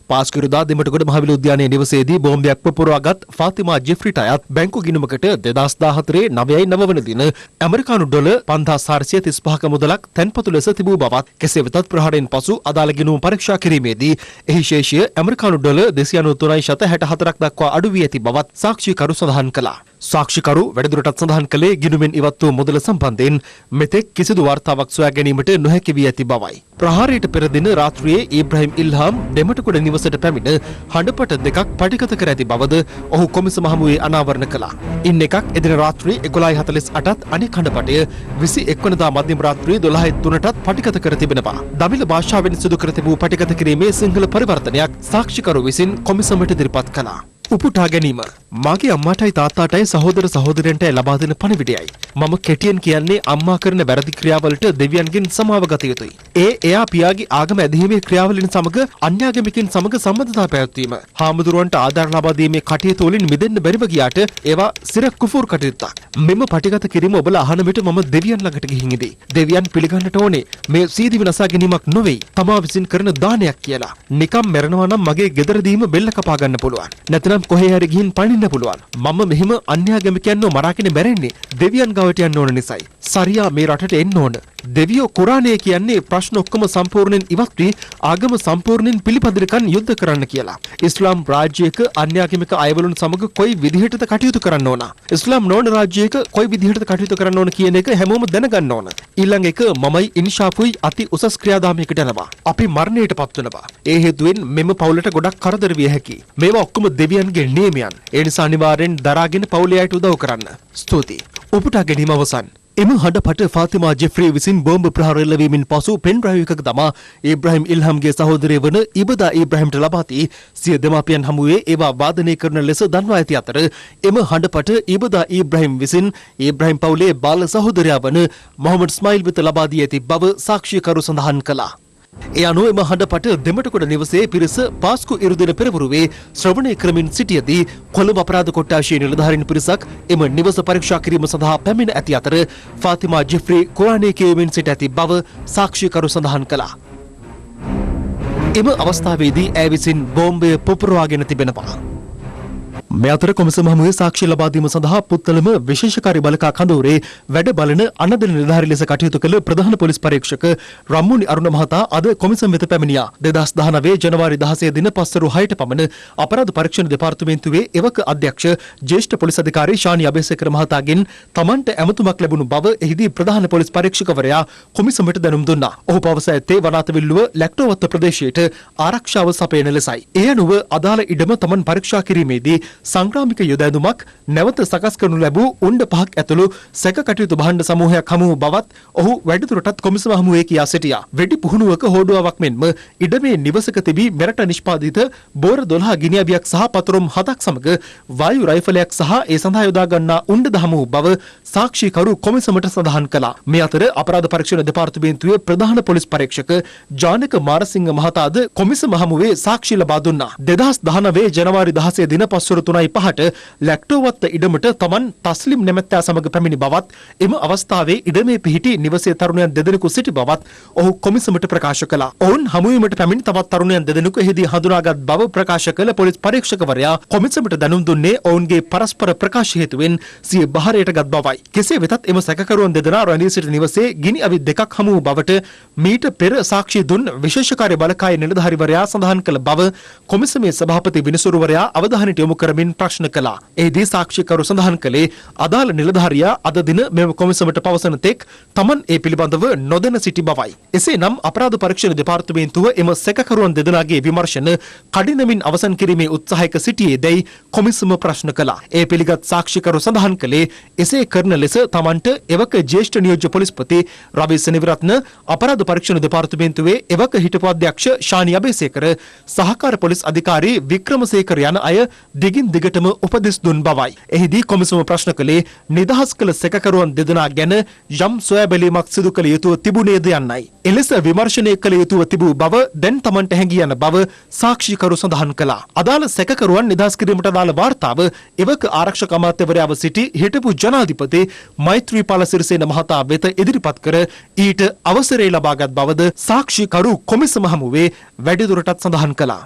පාස්කිරුදා දෙමටගොඩ මහවිල උද්‍යානයේ නිවසේදී බෝම්බයක් පුපුරවාගත් ෆාතිමා ජෙෆ්රිට අයත් බැංකු ගිණුමකට 2014 9 වන දින ඇමරිකානු ඩොලර් 5435ක මුදලක් තැන්පතු ලෙස තිබූ බවත් කෙසේ වෙතත් ප්‍රහාරයෙන් පසු අදාළ ගිණුම පරීක්ෂා කිරීමේදී එහි ශේෂය ඇමරිකානු ඩොලර් 293.64ක් දක්වා අඩු වී ඇති බවත් සාක්ෂිකරු සඳහන් කළා. සාක්ෂිකරු වැඩිදුරටත් සඳහන් කළේ ගිණුමෙන් ඉවත් වූ මුදල සම්බන්ධයෙන් මෙතෙක් කිසිදු වාර්තාවක් සොයා ගැනීමට නොහැකි වී ඇති බවයි. ප්‍රහාරයට පෙර දින රාත්‍රියේ ඉබ්‍රහීම් ඉල්හාම් දෙමටකොඩ නිවසට පැමිණ හඬපට දෙකක් පටිගත කර ඇති බවද ඔහු කොමිසම හමුවේ අනාවරණ කළා. ඉන් එකක් එදින රාත්‍රී 11:48ත් අනෙක් හඬපටය 21 වනදා මධ්‍යම රාත්‍රී 12:03ටත් පටිගත කර තිබෙනවා. දමිළ භාෂාවෙන් සිදු කර තිබූ පටිගත කිරීමේ සිංහල පරිවර්තනයක් සාක්ෂිකරු විසින් කොමිසමට ඉදිරිපත් කළා. උපුටා ගැනීම මාගේ අම්මාටයි තාත්තාටයි සහෝදර සහෝදරයන්ටයි ලබා දෙන පණිවිඩයයි. මම කෙටියෙන් කියන්නේ අම්මා කරන වැරදි ක්‍රියාවලට දෙවියන්ගෙන් සමාව ගත යුතුයි. එයා පියාගේ ආගම ඇදහිීමේ ක්‍රියාවලින් සමග අන්‍යාගමිකයන් සමග සම්බන්ධතා පැවැත්වීම. හාමුදුරුවන්ට ආධාර ලබා දීමේ කටයුතු වලින් මිදෙන්න බැරිව ගියාට ඒවා සිර කුෆුර් කටයුත්තක්. මෙම පටිගත කිරීම ඔබලා අහන විට මම දෙවියන් ළඟට ගිහින් ඉදී. දෙවියන් පිළිගන්නට ඕනේ මේ සීදි විනාශා ගැනීමක් නොවේ. තමා විසින් කරන දානයක් කියලා. නිකම් මැරෙනවා නම් මගේ ගෙදරදීම බෙල්ල කපා ගන්න පුළුවන්. නැත්නම් කොහේ හරි ගිහින් පණින්න පුළුවන්. මම මෙහෙම අන්‍යාගමිකයන්ව මරාගෙන මැරෙන්නේ දෙවියන් ගාවට යන්න ඕන නිසායි. සරියා මේ රටට එන්න ඕන. දෙවියෝ කුරානයේ කියන්නේ ප්‍රශ්න ඔක්කොම සම්පූර්ණයෙන් ඉවත් වී ආගම සම්පූර්ණයෙන් පිළිපදිනකන් යුද්ධ කරන්න කියලා. ඉස්ලාම් රාජ්‍යයක අන්‍යාගමික අයවලුන් සමග කොයි විදිහටද කටයුතු කරන්න ඕන. ඉස්ලාම් නොවන රාජ්‍යයක කොයි විදිහටද කටයුතු කරන්න ඕන කියන එක හැමෝම දැනගන්න ඕන. ඊළඟ එක මමයි ඉන්ෂාෆුයි අති උසස් ක්‍රියාදාමයකට යනවා. අපි මරණයටපත් වෙනවා. ඒ හේතුවෙන් මෙම පවුලට ගොඩක් කරදර විය හැකියි. මේවා ඔක්කොම දෙවියන්ගේ නියමයන්. ඒ නිසා අනිවාර්යෙන් දරාගෙන පවුලේ අයට උදව් කරන්න. ස්තුතියි. උපුටා ගැනීම අවසන්. එම හඬපට ෆාතිමා ජෙෆ්රි විසින් බෝම්බ ප්‍රහාර එල්ලවීමෙන් පසු පෙන් ඩ්‍රයිව් එකක තමා ඉබ්‍රහීම් ඉල්හම්ගේ සහෝදරය වන ඉබදා ඉබ්‍රහීම්ට ලබා දී සිය දෙමාපියන් හමුවේ ඒවා වාදනය කරන ලෙස දන්වා ඇති අතර එම හඬපට ඉබදා ඉබ්‍රහීම් විසින් ඉබ්‍රහීම් පවුලේ බාල සහෝදරයා වන මොහමඩ් ස්මයිල් වෙත ලබා දී ඇති බව සාක්ෂිකරු සඳහන් කළා. ඒ අනුව එම හඬපට දෙමටකොඩ නිවසේ පිරිස පාස්කු ඉරුදින පෙරවරුවේ ශ්‍රවණය කරමින් සිටියදී කොළඹ අපරාධ කොට්ටාශයේ නිලධාරීන් පිරිසක් එම නිවස පරීක්ෂා කිරීම සඳහා පැමිණ ඇති අතර ෆාතිමා ජෙෆ්රි කුරානයේ කියවමින් සිට ඇති බව සාක්ෂිකරු සඳහන් කළා. එම අවස්ථාවේදී ඇය විසින් බෝම්බය පුපුරවාගෙන තිබෙනවා. මේ අතර කොමිසම හමුවේ සාක්ෂි ලබා දීම සඳහා පුත්තලම විශේෂකාරී බලකා කඳවුරේ වැඩ බලන අනදෙන නිලධාරී ලෙස කටයුතු කළ ප්‍රධාන පොලිස් පරීක්ෂක රම්මුනි අරුණ මහතා අද කොමිසම වෙත පැමිණියා. 2019 ජනවාරි 16 දින පස්වරු 6ට පමණ අපරාධ පරීක්ෂණ දෙපාර්තමේන්තුවේ එවක අධ්‍යක්ෂ ජ්‍යෙෂ්ඨ පොලිස් අධිකාරී ශානි අබේසේකර මහතාගෙන් තමන්ට ඇමතුමක් ලැබුණු බව එහිදී ප්‍රධාන පොලිස් පරීක්ෂකවරයා කොමිසමට දැනුම් දුන්නා. ඔහු පවසා ඇත්තේ වනාතවිල්ලුව ලැක්ටෝවත්ත ප්‍රදේශයට ආරක්ෂාව සපයන ලෙසයි. ඒ අනුව අදාළ ඉඩම තමන් පරීක්ෂා කිරීමේදී සංග්‍රාමික යුද ඇඳුමක් නැවත සකස් කරනු ලැබූ උණ්ඩ පහක් ඇතුළු සැක කටයුතු භාණ්ඩ සමූහයක් හමු වූ බවත් ඔහු වැඩිදුරටත් කොමිසම හමුවේ කියා සිටියා. වෙඩි පුහුණුවක හෝඩුවාවක් මෙන්ම ඉඩමේ නිවසක තිබී මෙරට නිෂ්පාදිත බෝර 12 ගිනිඅබියක් සහ පතරොම් 7ක් සමග වායු රයිෆලයක් සහ ඒ සඳහා යොදා ගන්නා උණ්ඩ හමු වූ බව සාක්ෂිකරු කොමිසමට සඳහන් කළා. මේ අතර අපරාධ පරීක්ෂණ දෙපාර්තමේන්තුවේ ප්‍රධාන පොලිස් පරීක්ෂක ජානක මාරසිංහ මහතාද කොමිසම හමුවේ සාක්ෂි ලබා දුන්නා. 2019 ජනවාරි 16 දින පස්වරු 3:05ට ලැක්ටෝවත්ත ඉඩමට තමන් තස්ලිම් නැමැත්තා සමග පැමිණි බවත් එම අවස්ථාවේ ඉඩමේ පිහිටි නිවසේ තරුණයන් දෙදෙනෙකු සිටි බවත් ඔහු කොමිසමට ප්‍රකාශ කළා. ඔවුන් හමුවීමට පැමිණි තවත් තරුණයන් දෙදෙනෙකු එහිදී හඳුනාගත් බව ප්‍රකාශ කළ පොලිස් පරීක්ෂකවරයා කොමිසමට දැනුම් දුන්නේ ඔවුන්ගේ පරස්පර ප්‍රකාශ හේතුවෙන් සිය බහරයට ගත් බවයි. කෙසේ වෙතත් එම සැකකරුවන් දෙදෙනා රැඳී සිටි නිවසේ ගිනි අවි දෙකක් හමු වූ බවට මීට පෙර සාක්ෂි දුන් විශේෂකාර්ය බලකායේ නිලධාරිවරයා සඳහන් කළ බව කොමිසමේ සභාපති විනිසුරුවරයා අවධානයට යොමු කරමින් ප්‍රශ්න කළා. එහිදී සාක්ෂිකරු සඳහන් කළේ අදාළ නිලධාරියා අද දින මෙම කොමිසමට පවසන තෙක් තමන් ඒ පිළිබඳව නොදැන සිටි බවයි. එසේනම් අපරාධ පරීක්ෂණ දෙපාර්තමේන්තුව එම සැකකරුවන් දෙදෙනාගේ විමර්ශන කඩිනමින් අවසන් කිරීමේ උත්සාහයක සිටියේ දැයි කොමිසම ප්‍රශ්න කළා. ඒ පිළිගත් සාක්ෂිකරු සඳහන් කළේ එසේ කරන ලෙස තමන්ට එවක ජ්‍යෙෂ්ඨ නියෝජ්‍ය පොලිස්පති රවි සෙනවිරත්න අපරාධ පරීක්ෂණ දෙපාර්තමේන්තුවේ එවක හිටපු අධ්‍යක්ෂ ශානි අබේසේකර සහකාර පොලිස් අධිකාරී වික්‍රමසේකර යන අය දිගින් දිගටම උපදෙස් දුන් බවයි. එහිදී කොමිසම ප්‍රශ්න කළේ නිදහස් කළ සැකකරුවන් දෙදෙනා ගැන යම් සොයා බැලීමක් සිදු කළ යුතුව තිබුණේද යන්නයි. එලෙස විමර්ශනය කළ යුතුව තිබූ බව දැන් තමන්ට හැඟී යන බව සාක්ෂිකරු සඳහන් කළා. අදාළ සැකකරුවන් නිදහස් කිරීමට අදාළ වාර්තාව එවක ආරක්ෂක අමාත්‍යවරයාව සිටි හිටපු ජනාධිපති මෛත්‍රීපාල සිරිසේන මහතා වෙත ඉදිරිපත් කර ඊට අවසරය ලබාගත් බවද සාක්ෂිකරු කොමිසම හමුවේ වැඩිදුරටත් සඳහන් කළා.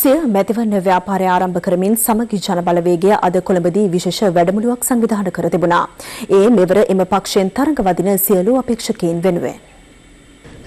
සිය මැතිවරණ ව්‍යාපාරය ආරම්භ කරමින් සමගි ජන බලවේගය අද කොළඹදී විශේෂ වැඩමුළුවක් සංවිධානය කර තිබුණා. ඒ මෙවර එම පක්ෂයෙන් තරඟ වදින සියලු අපේක්ෂකයින් වෙනුවෙන්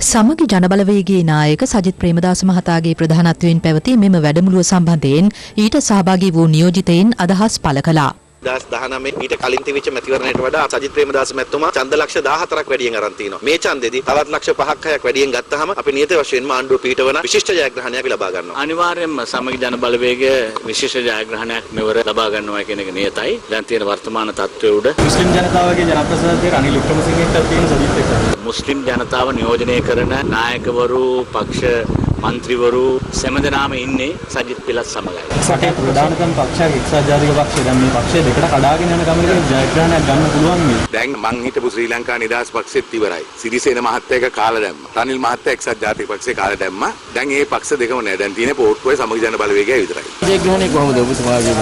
සමගි ජනබලවේගයේ නායක සජිත් ප්‍රේමදාස මහතාගේ ප්‍රධානත්වයෙන් පැවති මෙම වැඩමුළුව සම්බන්ධයෙන් ඊට සහභාගී වූ නියෝජිතයින් අදහස් පළ කළා.
2019 ඊට කලින් තිබිච්ච මැතිවරණයට වඩා සජිත් ප්‍රේමදාස මැතිතුමා ඡන්ද ලක්ෂ 14ක් වැඩියෙන් අරන් තිනවා. මේ ඡන්දෙදී තවත් ලක්ෂ 5ක් 6ක් වැඩියෙන් ගත්තාම අපි නියත වශයෙන්ම ආණ්ඩුව පීඨවන විශිෂ්ට ජයග්‍රහණයක් ලබා ගන්නවා.
අනිවාර්යයෙන්ම සමගි ජනබලවේගය විශිෂ්ට ජයග්‍රහණයක් මෙවර ලබා ගන්නවා කියන එක නියතයි. දැන් තියෙන වර්තමාන තත්ත්වයේ උඩ
මුස්ලිම් ජනතාවගේ ජනප්‍රසාදයේ රනිල් වික්‍රමසිංහට තියෙන සජිත් එක්ක
මුස්ලිම් ජනතාව නියෝජනය කරන නායකවරු පක්ෂ මන්ත්‍රීවරු සෑමදෙනාම ඉන්නේ සජිත් පිළත් සමගයි.
සටේ ප්‍රධානතම පක්ෂය එක්සත් ජාතික පක්ෂය දැන් මේ පක්ෂය දෙකට කඩාගෙන යන ගමනක ජයග්‍රහණයක් ගන්න පුළුවන් මේ.
දැන් මං හිටපු ශ්‍රී ලංකා නිදහස් පක්ෂෙත් ඉවරයි. සිරිසේන මහත්තයා එක කාලා දැම්මා. රනිල් මහත්තයා එක්සත් ජාතික පක්ෂේ කාලා දැම්මා. දැන් මේ පක්ෂ දෙකම නෑ. දැන් තියෙන්නේ පොට්ටුවේ සමගි ජන බලවේගය විතරයි.
ජයග්‍රහණය කොහොමද ඔබතුමාගේ?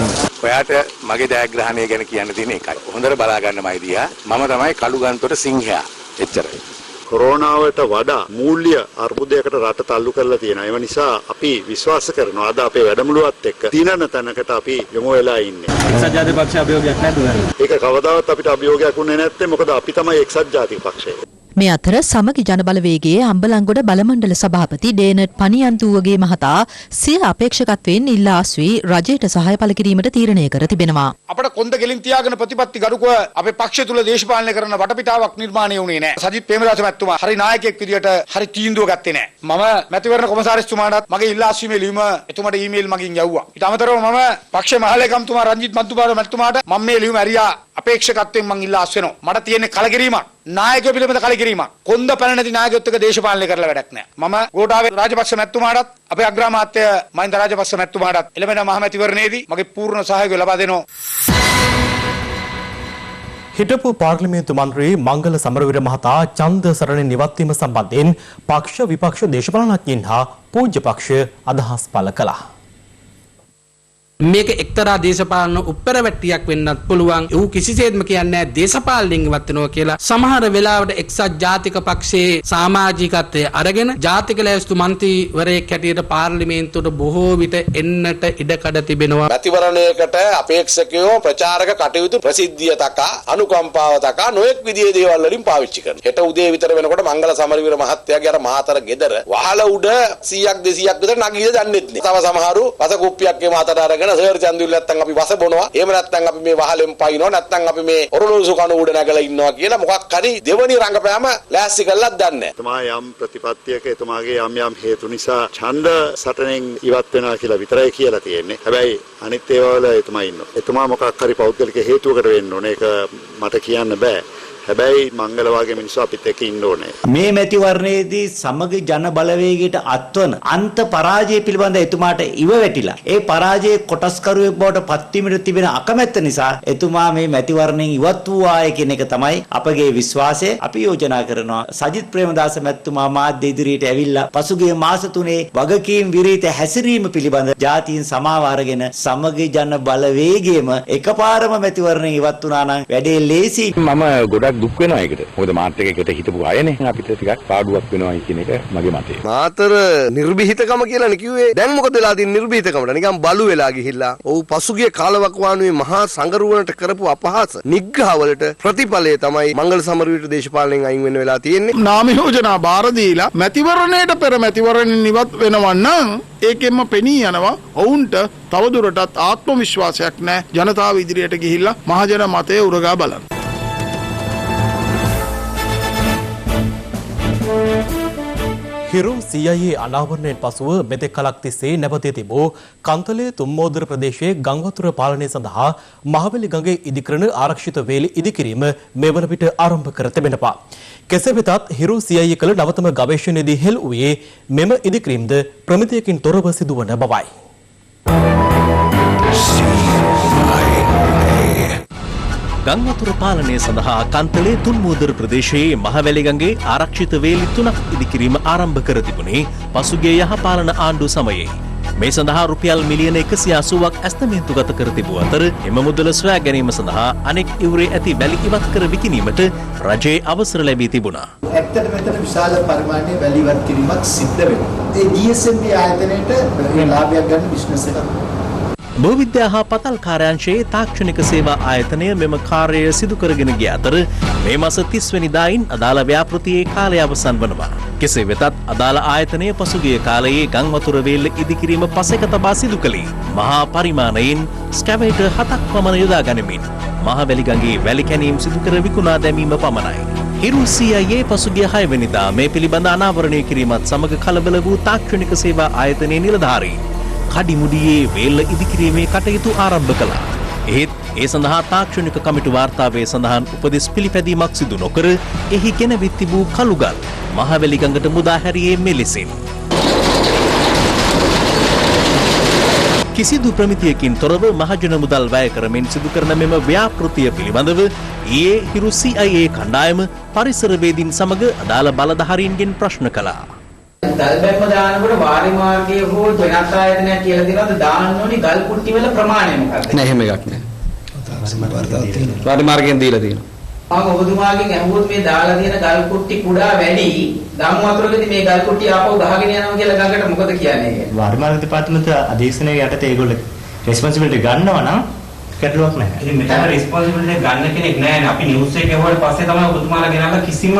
ඔයාට මගේ ජයග්‍රහණය ගැන කියන්න තියෙන එකයි. හොඳට බලා ගන්නමයි දිහා. මම තමයි කළුගන්තොට සිංහයා. එච්චරයි.
කොරෝනාවට වඩා මූල්‍ය අර්බුදයකට රට තල්ලු කරලා තියෙනවා. ඒ නිසා අපි විශ්වාස කරනවා අද අපේ වැඩමුළුවත් එක්ක දිනන තැනකට අපි යොමු වෙලා ඉන්නේ.
එක්සත් ජාතික පක්ෂ අභියෝගයක් නැතුව.
ඒක කවදාවත් අපිට අභියෝගයක් වුණේ නැත්තේ මොකද අපි තමයි එක්සත් ජාතික පක්ෂය.
මේ අතර සමගි ජනබලවේගයේ අම්බලන්ගොඩ බලමණ්ඩල සභාපති ඩේනට් පනියන්තුවගේ මහතා සිය අපේක්ෂකත්වයෙන් ඉල්ලා අස්වී රජයට සහාය පළ කිරීමට තීරණය කර තිබෙනවා.
අපිට කොන්ද ගෙලින් තියාගෙන ප්‍රතිපත්ති ගරුකව අපේ පක්ෂය තුල දේශපාලනය කරන වටපිටාවක් නිර්මාණය වුණේ නැහැ. සජිත් ප්‍රේමදාස මැතිතුමා හරි නායකයෙක් විදියට හරි තීන්දුව ගත්තේ නැහැ. මම මැතිවරණ කොමසාරිස්තුමාටත් මගේ ඉල්ලා අස්වීමේ ලියුම එතුමාට ඊමේල් මගින් යවුවා. ඊට අමතරව මම පක්ෂයේ මහලේකම්තුමා රංජිත් මන්තුමාට මැතිතුමාට මම මේ ලියුම ඇරියා අපේක්ෂකත්වයෙන් මං ඉල්ලා අස් වෙනවා. මට තියෙන්නේ කලකිරීමක්. නායකයෝ පිළිබඳ කලකිරීමක්. කොන්ද පැන නැති නායකයොත් එක්ක දේශපාලනය කරලා වැඩක් නැහැ. මම ගෝඨාභය රාජපක්ෂ මැතිතුමාටත් අපේ අග්‍රාමාත්‍ය මහින්ද රාජපක්ෂ මැතිතුමාටත් එළඹෙන මහමැතිවරණයේදී මගේ පූර්ණ සහයෝගය ලබා දෙනවා.
හිටපු පාර්ලිමේන්තු මන්ත්‍රී මංගල සමරවීර මහතා ඡන්ද සරණින් ඉවත් වීම සම්බන්ධයෙන් පක්ෂ විපක්ෂ දේශපාලනඥයින් හා පූජ්‍ය පක්ෂ අදහස් පළ කළා.
මේක එක්තරා දේශපාලන උප්පරවැට්ටියක් වෙන්නත් පුළුවන්. ඌ කිසිසේත්ම කියන්නේ දේශපාලනින් ඉවත් වෙනවා කියලා. සමහර වෙලාවට එක්සත් ජාතික පක්ෂයේ සමාජිකත්වයේ අරගෙන ජාතික ලැයිස්තු මන්ත්‍රීවරයෙක් හැටියට පාර්ලිමේන්තුවට බොහෝ විට එන්නට ඉඩකඩ තිබෙනවා.
මැතිවරණයකට අපේක්ෂකයෝ ප්‍රචාරක කටයුතු ප්‍රසිද්ධිය තකා අනුකම්පාව තකා නොඑක් විදිහේ දේවල් වලින් පාවිච්චි කරනවා. හෙට උදේ විතර වෙනකොට මංගල සමරවීර මහත්තයාගේ අර මාතර ගෙදර වහල උඩ 100ක් 200ක් විතර නගීද දන්නෙත් නෑ. තව සමහරු වස කුප්පියක් ගේ මාතර අරගෙන සර් චන්දුල් නැත්තම් අපි වස බොනවා. එහෙම නැත්තම් අපි මේ වහලෙන් පයින්නවා. නැත්තම් අපි මේ ඔරලෝසු කන උඩ නැගලා ඉන්නවා කියලා මොකක් හරි දෙවනි රංගපෑම ලෑස්ති කරලත් දන්නේ නැහැ.
එතුමා යම් ප්‍රතිපත්තියක එතුමාගේ යම් හේතු නිසා ඡන්ද සටනෙන් ඉවත් වෙනවා කියලා විතරයි කියලා තියෙන්නේ. හැබැයි අනිත් ඒවා වල එතුමා ඉන්නවා. එතුමා මොකක් හරි පෞද්ගලික හේතුවකට වෙන්න ඕනේ. ඒක මට කියන්න බෑ. හැබැයි මංගල වගේ මිනිස්සු අපිත් එක්ක ඉන්න ඕනේ.
මේ මැතිවරණයේදී සමගි ජන බලවේගයට අත්වන අන්ත පරාජය පිළිබඳ එතුමාට ඉව වැටිලා ඒ පරාජයේ කොටස්කරුවෙක් බවට පත්වීමට තිබෙන අකමැත්ත නිසා එතුමා මේ මැතිවරණයෙන් ඉවත් වූ ආය කියන එක තමයි අපගේ විශ්වාසය. අපි යෝජනා කරනවා සජිත් ප්‍රේමදාස මැතිතුමා මාධ්‍ය ඉදිරියට ඇවිල්ලා පසුගිය මාස 3 වගකීම් විරහිත හැසිරීම පිළිබඳ ජාතීන් සමාව අරගෙන සමගි ජන බලවේගයේම එකපාරම මැතිවරණයෙන් ඉවත් වුණා නම් වැඩේ ලේසි.
මම ගොඩක් දුක් වෙනවා ඒකට. මොකද මාත් එක්ක හිටපු අයනේ. අපිට ටිකක් පාඩුවක් වෙනවා කියන එක මගේ මතය.
මාතර නිර්භීතකම කියලානේ කිව්වේ. දැන් මොකද වෙලා තියෙන්නේ නිර්භීතකමට? නිකන් බලු වෙලා ගිහිල්ලා. ඔව් පසුගිය කාලවකවානුවේ මහා සංගරුවනට කරපු අපහාස නිග්‍රහවලට ප්‍රතිඵලය තමයි මංගල සමරවීර දේශපාලනයෙන් අයින් වෙන්න වෙලා තියෙන්නේ.
නාම යෝජනා බාර දීලා මැතිවරණයට පෙර මැතිවරණින් ඉවත් වෙනවා නම් ඒකෙන්ම පෙනී යනවා ඔවුන්ට තවදුරටත් ආත්ම විශ්වාසයක් නැහැ. ජනතාව ඉදිරියට ගිහිල්ලා මහජන මතය උරගා බලන්න.
හිරු CIA අනාවරණයෙන් පසුව මෙතෙක් කලක් තිස්සේ නැවතී තිබූ කන්තලේ තුම්මෝදර ප්‍රදේශයේ ගංවතුර පාලනය සඳහා මහවැලි ගඟේ ඉදිකරන ආරක්ෂිත වේලි ඉදිකිරීම මේ වන විට ආරම්භ කර තිබෙනවා. කෙසේ වෙතත් හිරු CIA කළ නවතම ගවේෂණයේදී හෙළ වූයේ මෙම ඉදිකිරීමද ප්‍රමිතියකින් තොරව සිදුවන බවයි.
ගංවතුර පාලනය සඳහා කන්තලේ තුන්මූදර ප්‍රදේශයේ මහවැලි ගඟේ ආරක්ෂිත වේලි 3ක් ඉදිකිරීම ආරම්භ කර තිබුණේ පසුගිය යහපාලන ආණ්ඩුව සමයේ. මේ සඳහා රුපියල් මිලියන 180ක් ඇස්තමේන්තුගත කර තිබූ අතර එම මුදල සොයා ගැනීම සඳහා අනෙක් ඉවුරේ ඇති වැලි ඉවත් කර විකිණීමට රජයේ අවසර ලැබී තිබුණා.
ඇත්තට මෙතන විශාල පරිමාණයේ වැලි ඉවත් කිරීමක් සිද්ධ වෙනවා. ඒ DSMB ආයතනයේට ලාභයක් ගන්න බිස්නස් එකක්.
භූවිද්‍යා හා පතල් කාර්යාංශයේ තාක්ෂණික සේවා ආයතනය මෙම කාර්යය සිදු කරගෙන ගිය අතර මේ මාස 30 වෙනිදායින් අදාළ ව්‍යාපෘතියේ කාලය අවසන් වනවා.
කෙසේ වෙතත් අදාළ ආයතනය පසුගිය කාලයේ ගං වතුර වේල්ල ඉදිකිරීම පසෙක තබා සිදු කළේ මහා පරිමාණයෙන් ස්කැවේටර් 7ක් පමණ යොදා ගනිමින් මහවැලි ගඟේ වැලි කැණීම් සිදු කර විකුණා දැමීම පමණයි. හිරු CIA පසුගිය 6 වෙනිදා මේ පිළිබඳ අනාවරණය කිරීමත් සමග කලබල වූ තාක්ෂණික සේවා ආයතනයේ නිලධාරීන් කඩිමුඩියේ වේල්ල ඉදිකිරීමේ කටයුතු ආරම්භ කළා. එහෙත් ඒ සඳහා තාක්ෂණික කමිටු වාර්තාවේ සඳහන් උපදෙස් පිළිපැදීමක් සිදු නොකර එහි ගෙනවිත් තිබූ කළුගල් මහවැලි ගඟට මුදා හැරියේ මෙලෙසින්. කිසිදු ප්‍රමිතියකින් තොරව මහජන මුදල් වැය කරමින් සිදු කරන මෙම ව්‍යාපෘතිය පිළිබඳව ඊයේ හිරු CIA කණ්ඩායම පරිසරවේදීන් සමග අදාළ බලධාරීන්ගෙන් ප්‍රශ්න කළා.
ගල්බැම්ම දානකොට වාරි මාර්ගයේ හෝ ජනතා ආයතනයක් කියලා දෙනවද දාන්න ඕනි ගල් කුට්ටි වල ප්‍රමාණය මොකක්ද?
නෑ එහෙම එකක් නෑ. වාරි මාර්ගයෙන් දීලා තියෙනවා.
මම ඔබතුමාගෙන් අහුවොත් මේ දාලා තියෙන ගල් කුට්ටි කුඩා වැඩි ගම් වතුරකදී මේ ගල් කුට්ටි ආපහු ගහගෙන යනවා කියලා ගඟට මොකද කියන්නේ?
වාරි මාර්ග දෙපාර්තමේන්තුව අධීක්ෂණයේ යටතේ ඒගොල්ලෝ රෙස්පොන්සිබිලිටි ගන්නවා නම් ගැටලුවක් නැහැ.
ඉතින් මෙතන රෙස්පොන්සිබිලිටි ගන්න කෙනෙක් නැහැ නේ. අපි නිවුස් එකේ ගෙවුවට පස්සේ තමයි ඔබතුමාලා ගෙනාලා කිසිම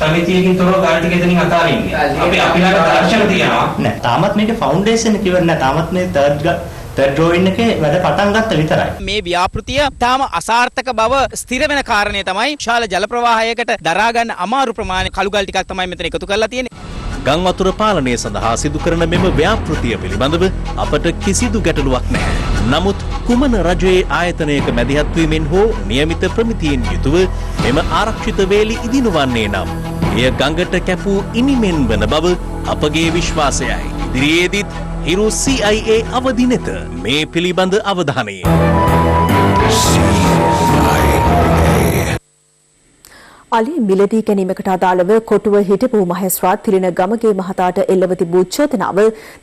සමිතියකින් තොරව ගල් ටික එතනින් අතාරින්නේ. අපි ළඟ දර්ශන තියෙනවා.
නෑ තාමත් මේක ෆවුන්ඩේෂන් එක ඉවර නෑ. තාමත් මේ තර්ඩ් ඩ්‍රෝයින් එකේ වැඩ පටන් ගත්ත විතරයි.
මේ ව්‍යාපෘතිය තාම අසාර්ථක බව ස්ථිර වෙන කාරණේ තමයි විශාල ජල ප්‍රවාහයකට දරා ගන්න අමාරු ප්‍රමාණය කළුගල් ටිකක් තමයි මෙතන එකතු කරලා තියෙන්නේ.
ගං වතුර පාලනය සඳහා සිදු කරන මෙම ව්‍යාපෘතිය පිළිබඳව අපට කිසිදු ගැටලුවක් නැහැ. නමුත් කුමන රජයේ ආයතනයක මැදිහත් වීමෙන් හෝ නියමිත ප්‍රමිතියෙන් යුතුව මෙම ආරක්ෂිත වේලි ඉදිනවන්නේ නම් එය ගඟට කැපූ ඉනිමෙන් වන බව අපගේ විශ්වාසයයි. ඉදිරියේදීත් හිරු CIA අවදි නැත මේ පිළිබඳ අවධානය.
අලි මිලදී ගැනීමකට අදාළව කොටුව හිටපු මහේස්ත්‍රාත් තිලින ගමගේ මහතාට එල්ලව තිබූ චෝදනාව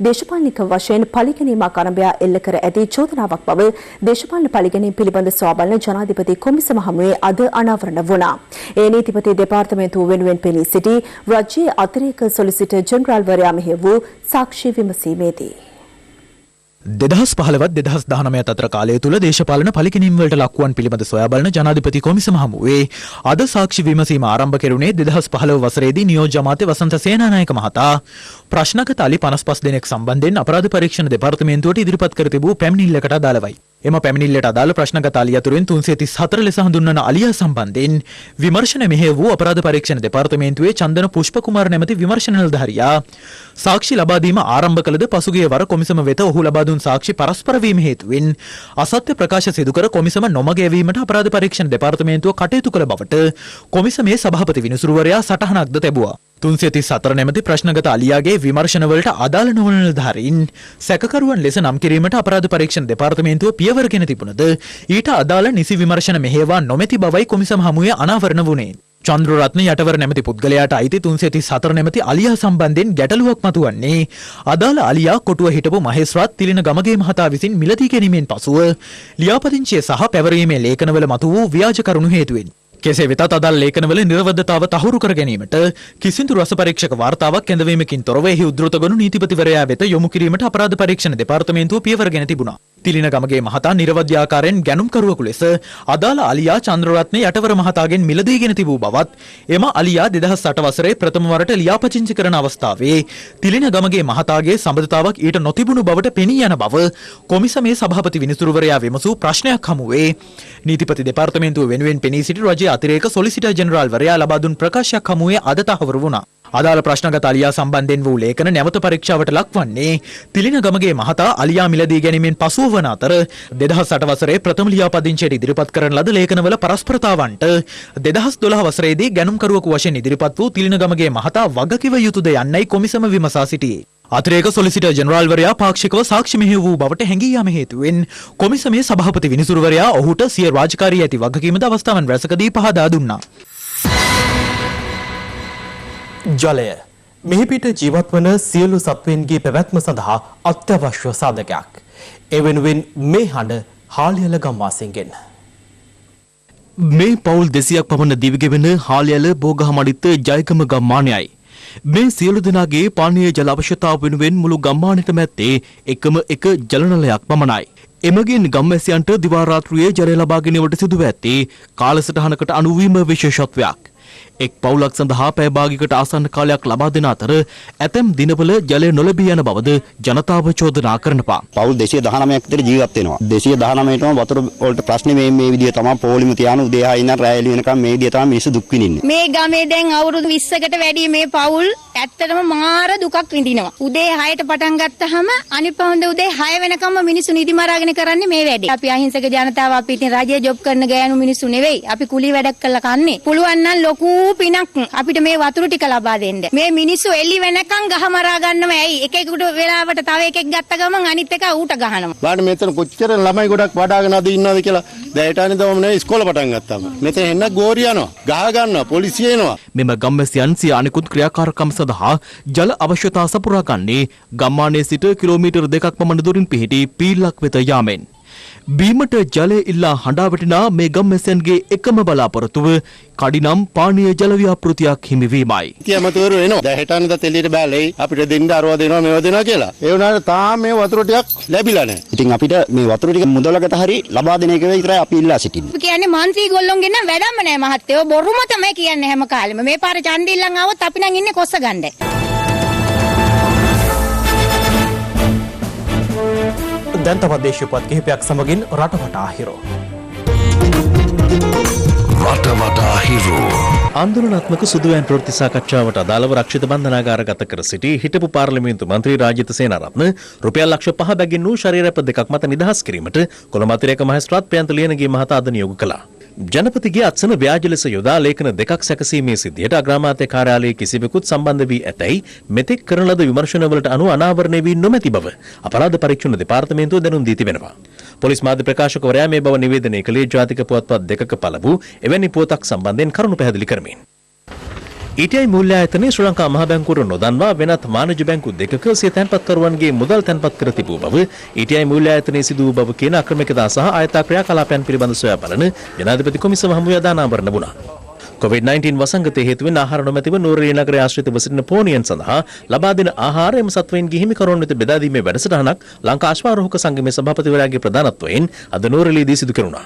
දේශපාලනික වශයෙන් පරිගැනීමක් ආරම්භය එල්ල කර ඇති චෝදනාවක් බව දේශපාලන පරිගැනීම් පිළිබඳ සොයාබලන ජනාධිපති කොමිසම හමුවේ අද අනාවරණ වුණා. ඒ නීතිපති දෙපාර්තමේන්තුව වෙනුවෙන් පෙනී සිටි රාජ්‍යයේ අතිරේක සොලිසිටර් ජෙනරාල්වරයා මෙහි වූ සාක්ෂි විමසීමේදී
2015 2019 අතර කාලය තුල දේශපාලන පරිගැනීම් වලට ලක්වන් පිළිබඳ සොයා බලන ජනාධිපති කොමිසම හමුවේ අද සාක්ෂි විමසීම ආරම්භ කෙරුණේ 2015 වසරේදී නියෝජ්‍ය අමාත්‍ය වසන්ත සේනානායක මහතා ප්‍රශ්නගත අලි 55 දෙනෙක් සම්බන්ධයෙන් අපරාධ පරීක්ෂණ දෙපාර්තමේන්තුවට ඉදිරිපත් කර තිබූ පැමිණිල්ලකට අදාළවයි. එම පැමිණිල්ලට අදාළ ප්‍රශ්නගත අලි අතුරින් 334 ලෙස හඳුන්වන අලියා සම්බන්ධයෙන් විමර්ශන මෙහෙය වූ අපරාධ පරීක්ෂණ දෙපාර්තමේන්තුවේ චන්දන පුෂ්ප කුමාර නැමැති විමර්ශන නිලධාරියා සාක්ෂි ලබා දීම ආරම්භ කළද පසුගිය වර කොමිසම වෙත ඔහු ලබා දුන් සාක්ෂි පරස්පර වීම හේතුවෙන් අසත්‍ය ප්‍රකාශ සිදු කර කොමිසම නොමග යැවීමට අපරාධ පරීක්ෂණ දෙපාර්තමේන්තුව කටයුතු කළ බවට කොමිසමේ සභාපති විනිසුරුවරයා සටහනක්ද තැබුවා. 334 නැමැති ප්‍රශ්නගත අලියාගේ විමර්ශනවලට අදාළ නොවන නිලධාරීන් සැකකරුවන් ලෙස නම් කිරීමට අපරාධ පරීක්ෂණ දෙපාර්තමේන්තුව පියවරගෙන තිබුණද ඊට අදාළ නිසි විමර්ශන මෙහෙයවා නොමැති බවයි කොමිසම හමුවේ අනාවරණ වුණේ. චන්ද්‍රරත්න යටවර නැමැති පුද්ගලයාට අයිති 334 නැමැති අලියා සම්බන්ධයෙන් ගැටලුවක් මතුවන්නේ අදාළ අලියා කොටුව හිටපු මහේස්ත්‍රාත් තිලින ගමගේ මහතා විසින් මිලදී ගැනීමෙන් පසුව ලියාපදිංචිය සහ පැවරීමේ ලේඛනවල මතු වූ ව්‍යාජ කරුණු හේතුවෙන්. කෙසේ වෙතත් අදාළ ලේඛනවල නිර්වද්‍යතාව තහවුරු කර ගැනීමට කිසිදු රස පරීක්ෂක වාර්තාවක් ඇඳවීමකින් තොරව එහි උද්ෘතගනු නීතිපතිවරයා වෙත යොමු කිරීමට අපරාධ පරීක්ෂණ දෙපාර්තමේන්තුව පියවරගෙන තිබුණා. තිලින ගමගේ මහතා නිර්වද්‍ය ආකාරයෙන් ගැනුම්කරුවෙකු ලෙස අදාළ අලියා චන්ද්‍රරත්න යටවර මහතාගෙන් මිලදීගෙන තිබූ බවත් එම අලියා 2008 වසරේ ප්‍රථම වරට ලියාපදිංචි කරන අවස්ථාවේ තිලින ගමගේ මහතාගේ සම්බන්ධතාවක් ඊට නොතිබුණු බවට පෙනී යන බව කොමිසමේ සභාපති විනිසුරුවරයා විමසූ ප්‍රශ්නයක් හමුවේ නීතිපති දෙපාර්තමේන්තුව වෙනුවෙන් පෙනී සිටි රජයේ අතිරේක සොලිසිටර් ජෙනරාල්වරයා ලබා දුන් ප්‍රකාශයක් හමුවේ අද තහවුරු වුණා. අදාළ ප්‍රශ්නගත අලියා සම්බන්ධයෙන් වූ ලේඛන නැවත පරීක්ෂාවට ලක්වන්නේ තිලින ගමගේ මහතා අලියා මිලදී ගැනීමෙන් පසුව වන අතර 2008 වසරේ ප්‍රථම ලියාපදිංචියට ඉදිරිපත් කරන ලද ලේඛනවල පරස්පරතාවන්ට 2012 වසරේදී ගැනුම්කරුවෙකු වශයෙන් ඉදිරිපත් වූ තිලින ගමගේ මහතා වගකිව යුතුද යන්නයි කොමිසම විමසා සිටියේ. අතිරේක සොලිසිටර් ජෙනරාල්වරයා පාක්ෂිකව සාක්ෂි මෙහෙය වූ බවට හැඟී යාම හේතුවෙන් කොමිසමේ සභාපති විනිසුරුවරයා ඔහුට සිය රාජකාරී ඇති වගකීමද අවස්ථාවන් රැසකදී පහදා දුන්නා.
ජලය මෙහිපිට ජීවත් වන සියලු සත්වයන්ගේ පැවැත්ම සඳහා අත්‍යවශ්‍ය සාධකයක්. ඒ වෙනුවෙන් මේ හඬ හාලියල ගම්වාසීන්ගෙන්.
මේ පවුල් 200ක් පමණ දිවිගෙවෙන හාලියල බෝගහමඩිත්ත ජයගම ගම්මානයයි. මේ සියලු දෙනාගේ පානීය ජල අවශ්‍යතාව වෙනුවෙන් මුළු ගම්මානෙටම ඇත්තේ එකම එක ජලනලයක් පමණයි. එමගින් ගම්වැසියන්ට දිවා රාත්‍රියේ ජලය ලබා ගැනීමට සිදුව ඇත්තේ කාලසටහනකට අනුවීම විශේෂත්වයක්.
එක් පවුලක් සඳහා පැය භාගයකට ආසන්න කාලයක් ලබා දෙන අතර ඇතැම් දිනවල ජලය නොලැබී යන බවද ජනතාව චෝදනා කරනවා.
පවුල් 219ක් විතර ජීවත් වෙනවා. 219ටම වතුර වලට ප්‍රශ්නේ මේ විදිය තමයි පොලිම තියාන උදේ 6 ඉඳන් රැ එළි වෙනකම් මේ විදිය තමයි මිනිස්සු දුක් විඳින්නේ.
මේ ගමේ දැන් අවුරුදු 20කට වැඩි මේ පවුල් ඇත්තටම මාර දුකක් විඳිනවා. උදේ 6ට පටන් ගත්තාම අනිත් පහොන්ද උදේ 6 වෙනකම්ම මිනිස්සු නිදි මරාගෙන කරන්නේ මේ වැඩේ. අපි අහිංසක ජනතාව අපි ඉතින් රජයේ ජොබ් කරන ගෑනු මිනිස්සු නෙවෙයි. අපි කුලී වැඩක් කරලා කන්නේ. පුළුවන් නම් ලොකු පිනක් අපිට මේ වතුර ටික ලබා දෙන්න. මේ මිනිස්සු එළි වෙනකන් ගහ මරා ගන්නව ඇයි? එකෙකුට වෙලාවට තව එකෙක් ගත්ත ගමන් අනිත් එක ඌට ගහනවා.
බාන්න මෙතන කොච්චර ළමයි ගොඩක් වඩාගෙන අද ඉන්නවද කියලා දැයටානේ දවම නේ ඉස්කෝල පටන් ගත්තාම. මෙතන එන්න ගෝරි යනවා. ගහ ගන්නවා. පොලිසිය එනවා.
මෙම ගම්වැසියන් සිය අනිකුත් ක්‍රියාකාරකම් සඳහා ජල අවශ්‍යතා සපුරා ගන්නේ ගම්මානයේ සිට කිලෝමීටර් 2ක් පමණ දුරින් පිහිටි පීල්ලක් වෙත යාමෙන්. බීමට ජලය ඉල්ලා හඬා වැටෙනා මේ ගම්වැසියන්ගේ එකම බලාපොරොත්තුව කඩිනම් පානීය ජල ව්‍යාපෘතියක් හිමිවීමයි.
තියමතවරු එනවා. දැයටානේ දත් එළියට බෑලේ අපිට දෙන්න අරවා දෙනවා මේවා දෙනවා කියලා. ඒ වුණාට තාම මේ වතුර ටිකක් ලැබිලා නැහැ.
ඉතින් අපිට මේ වතුර ටික මුදලකට හරි ලබා දෙන එක විතරයි අපි ඉල්ලා සිටින්නේ.
අපි කියන්නේ මන්ත්‍රී ගොල්ලොන්ගෙන් නම් වැඩම නැහැ මහත්තයෝ. බොරුම තමයි කියන්නේ හැම කාලෙම. මේ පාරේ ඡන්දෙ ඉල්ලන් ආවොත් අපි නම් ඉන්නේ කොස්ස ගන්නයි.
දැන් තවත් දේශීයපත් කිහිපයක් සමගින් රටවටා හිරෝ.
රටවටා හිරෝ. ආන්දෝලනාත්මක සුදුවෑන් ප්‍රවෘත්ති සාකච්ඡාවට අදාළව රක්ෂිත බන්ධනාගාරගත කර සිටි හිටපු පාර්ලිමේන්තු මන්ත්‍රී රාජිත සේනාරත්න රුපියල් ලක්ෂ 5 බැගින් වූ ශරීරපත් දෙකක් මත නිදහස් කිරීමට කොළඹ අතිරේක මහේස්ත්‍රාත් ප්‍රියන්ත ලියනගේ මහතා අද නියෝග කළා. ජනපතිගේ අත්සන ව්‍යාජ ලෙස යොදා ලේඛන දෙකක් සැකසීමේ සිද්ධියට අග්‍රාමාත්‍ය කාර්යාලයේ කිසිවෙකුත් සම්බන්ධ වී ඇතැයි මෙතෙක් කරන ලද විමර්ශනවලට අනුව අනාවරණය වී නොමැති බව අපරාධ පරීක්ෂණ දෙපාර්තමේන්තුව දැනුම් දී තිබෙනවා. පොලිස් මාධ්‍ය ප්‍රකාශකවරයා මේ බව නිවේදනය කළේ ජාතික පුවත්පත් දෙකක පළවූ එවැනි පුවතක් සම්බන්ධයෙන් කරුණු පැහැදිලි කරමින්. ඊටයි මූල්‍ය ආයතනයේ ශ්‍රී ලංකා මහ බැංකුව නොදන්වා වෙනත් මානජ බැංකු දෙකක සිය තැන්පත්කරුවන්ගේ මුදල් තැන්පත් කර තිබූ බව ඊටයි මූල්‍ය ආයතනයේ සිදු වූ බව කියන අක්‍රමිකතා සහ ආයතා ක්‍රියාකලාපයන් පිළිබඳ සොයා බලන ජනාධිපති කොමිසම හමුවේ දානාවරණ වුණා. COVID-19 වසංගතයේ හේතුවෙන් ආහාර නොමැතිව නූරේලිය නගරයේ ආශ්‍රිතව සිටින පෝනියන් සඳහා ලබා දෙන ආහාර එම සත්වයින්ගේ හිමිකරුවන් වෙත බෙදා දීමේ වැඩසටහනක් ලංකා අශ්වාරෝහක සංගමේ සභාපතිවරයාගේ ප්‍රධානත්වයෙන් අද නූරේලියේදී සිදු කෙරුණා.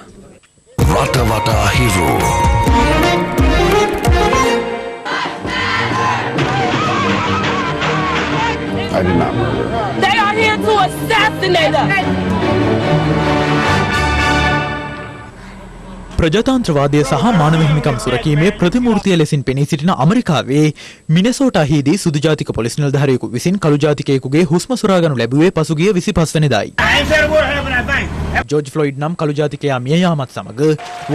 රටවටා hero.
I did not murder her. They are here to assassinate us.
ප්‍රජාතන්ත්‍රවාදය සහ මානව හිමිකම් සුරකීමේ ප්‍රතිමූර්තිය ලෙසින් පෙනී සිටින ඇමරිකාවේ මිනෙසෝටාහිදී සුදු ජාතික පොලිස් නිලධාරියෙකු විසින් කළු ජාතිකයෙකුගේ හුස්ම සොරාගනු ලැබුවේ පසුගිය 25 වෙනිදායි. ජෝර්ජ් ෆ්ලොයිඩ් නම් කළු ජාතිකයා මිය යාමත් සමග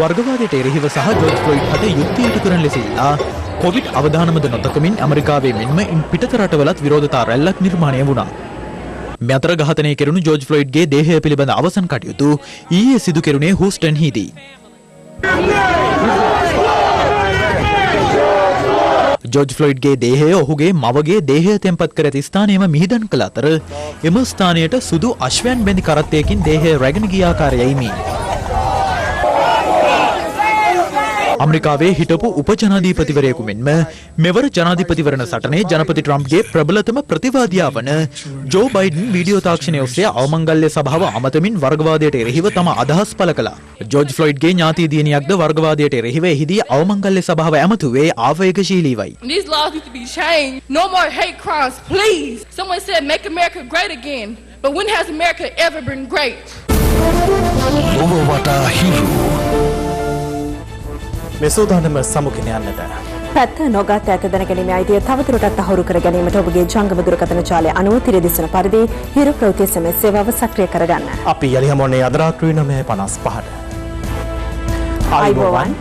වර්ගවාදයට එරෙහිව සහ ජෝර්ජ් ෆ්ලොයිඩ් හට යුක්තිය ඉටු කරන ලෙස ඉල්ලා කොවිඩ් අවදානමද නොතකමින් ඇමරිකාවේ මෙන්ම ඉන් පිටත රටවලත් විරෝධතා රැල්ලක් නිර්මාණය වුණා. මේ අතර ඝාතනය කෙරුණු ජෝර්ජ් ෆ්ලොයිඩ්ගේ දේහය පිළිබඳ අවසන් කටයුතු ඊයේ සිදු කෙරුණේ හූස්ටන්හිදී. ජෝර්ජ් ෆ්ලොයිඩ්ගේ දේහය ඔහුගේ මවගේ දේහය තැන්පත් කර ඇති ස්ථානයේම මිහිදන් කළ අතර එම ස්ථානයට සුදු අශ්වයන් බැඳි කරත්තයකින් දේහය රැගෙන ගිය ආකාරයයි. ඇමරිකාවේ හිටපු උපජනාධිපතිවරයෙකු මෙන්ම මෙවර ජනාධිපතිවරණ සටනේ ජනපති ට්‍රම්ප්ගේ ප්‍රබලතම ප්‍රතිවාදියා වන ජෝ බයිඩන් වීඩියෝ තාක්ෂණය ඔස්සේ අවමංගල්‍ය සභාව අමතමින් වර්ගවාදයට එරෙහිව තම අදහස් පළ කළා. ජෝර්ජ් ෆ්ලොයිඩ්ගේ ඥාති දියණියක්ද වර්ගවාදයට එරෙහිව එහිදී අවමංගල්‍ය සභාව ඇමතුවේ ආවේගශීලීවයි.
These laws need to be changed. No more hate crimes, please. Someone said make America great again. But when has America ever been great?
මෙසෝදානම සමුගෙන යන්නට.
පැත්ත නොගත් ඇත දැනගැනීමේ අයිතිය තවදුරටත් තහවුරු කර ගැනීමට ඔබගේ ජංගම දුරකථන ජාලය අනුව තිරදිසන පරිදි හිරු ප්‍රවෘත්ති SMS සේවාව සක්‍රිය කරගන්න.
අපි යලි හමුවන්නේ අද රාත්‍රී 9:55ට.
ආයිබෝවන්.